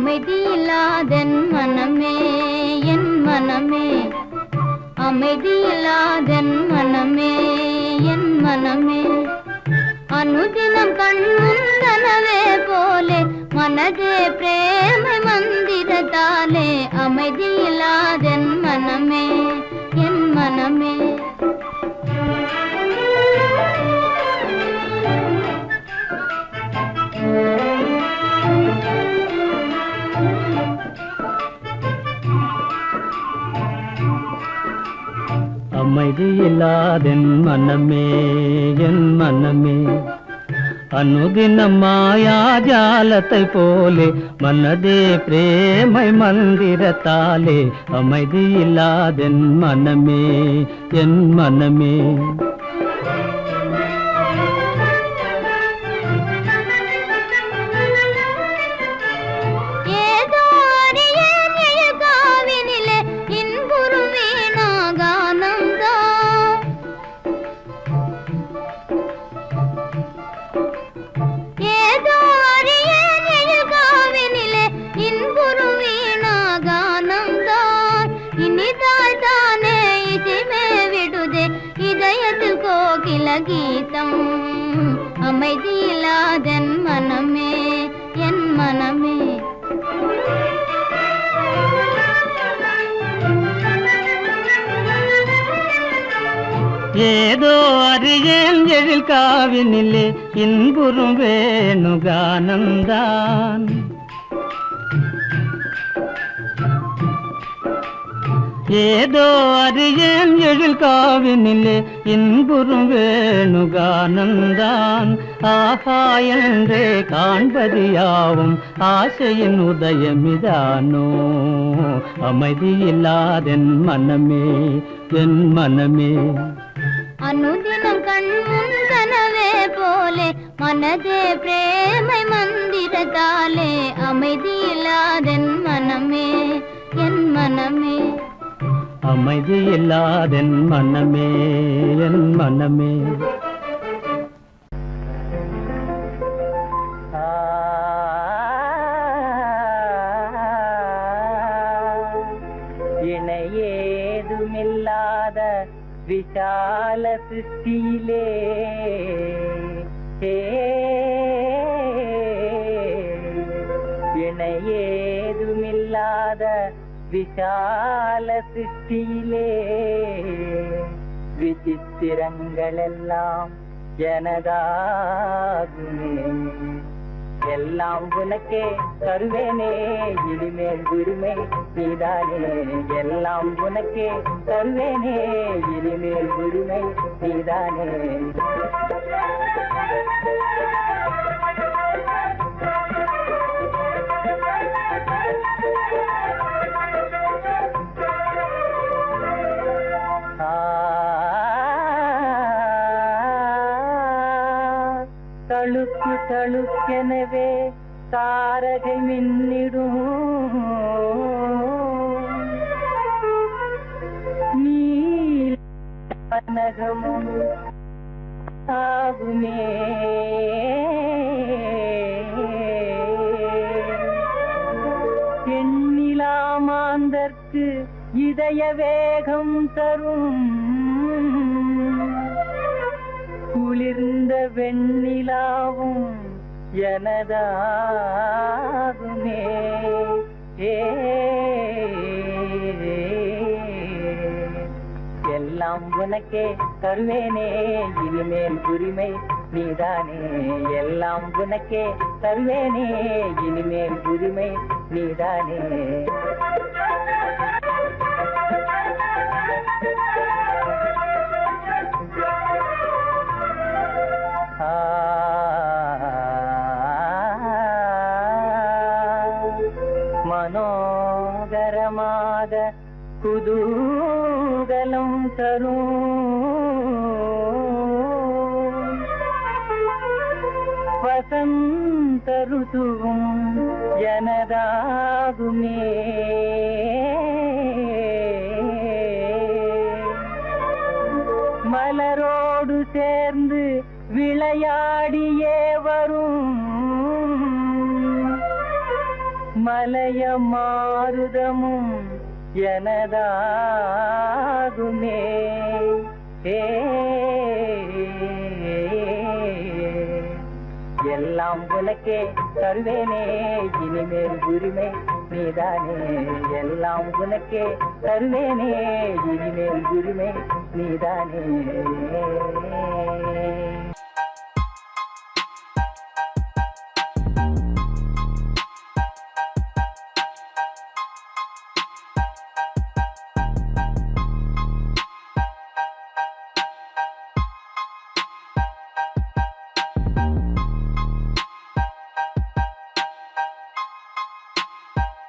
அமைதியில்லாதன் மனமே என் மனமே அமைதியில்லாதன் மனமே என் மனமே அனுதினம் கண்முந்தனவே போலே மனதே பிரேமை மந்திரத்தாலே அமைதியில்லாதன் மனமே என் மனமே இல்லாதென் மனமே என் மனமே அனுதினம் மாயாஜாலத்தை போலே மனதே பிரேமை மந்திரத்தாலே அமைதி இல்லாதென் மனமே என் மனமே கீதம் அமைதியில்லாதென் மனமே என் மனமே ஏதோ அறியேன் எழில் காவினிலே இன்புறும் வேணுகானந்தான் ஏதோ அறியேன் எழில் காவினிலே இன்புறும் வேணுகானந்தான் ஆஹா என்றே காண்பது யாவும் ஆசையின் உதயமிதானோ அமைதி இல்லாதென் மனமே என் மனமே அனுதினம் கண்முன் கனவே போலே மனதே பிரேமை மந்திரத்தாலே அமைதி இல்லாதென் மனமே என் மனமே அமைதி இல்லாதென் மனமே என் மனமே இணையேதுமில்லாத விஷால சிருஷ்டியிலே இணையேதுமில்லாத விஷால சிருஷ்டியிலே விசித்திரங்களெல்லாம் எனதாகுமே எல்லாம் உனக்கே தருவேனே இனிமேல் உரிமை நீதானே எல்லாம் உனக்கே தருவேனே இனிமேல் உரிமை நீதானே தழுக்கு தழுக்கெனவே தாரகை மின்னிடும் நீலகமும் ஆகுமே எண்ணிலாமாந்தற்கு இதய வேகம் தரும் குளிர்ந்த வெண்ணிலாவும் எனதாகுமே எல்லாம் உனக்கே தருவேனே இனிமேல் உரிமை நீதானே எல்லாம் உனக்கே தருவேனே இனிமேல் உரிமை நீதானே மனோகரமாக குதூகலம் தரும் வசந்த ருதுவும் எனதாகுமே மலரோடு சேர்ந்து விளையாடியே வரும் மலைய மாருதமும் எனதாகுமே எல்லாம் உனக்கே தருவேனே இனிமேல் உரிமை நீதானே எல்லாம் உனக்கே தருவேனே இனிமேல் உரிமை நீதானே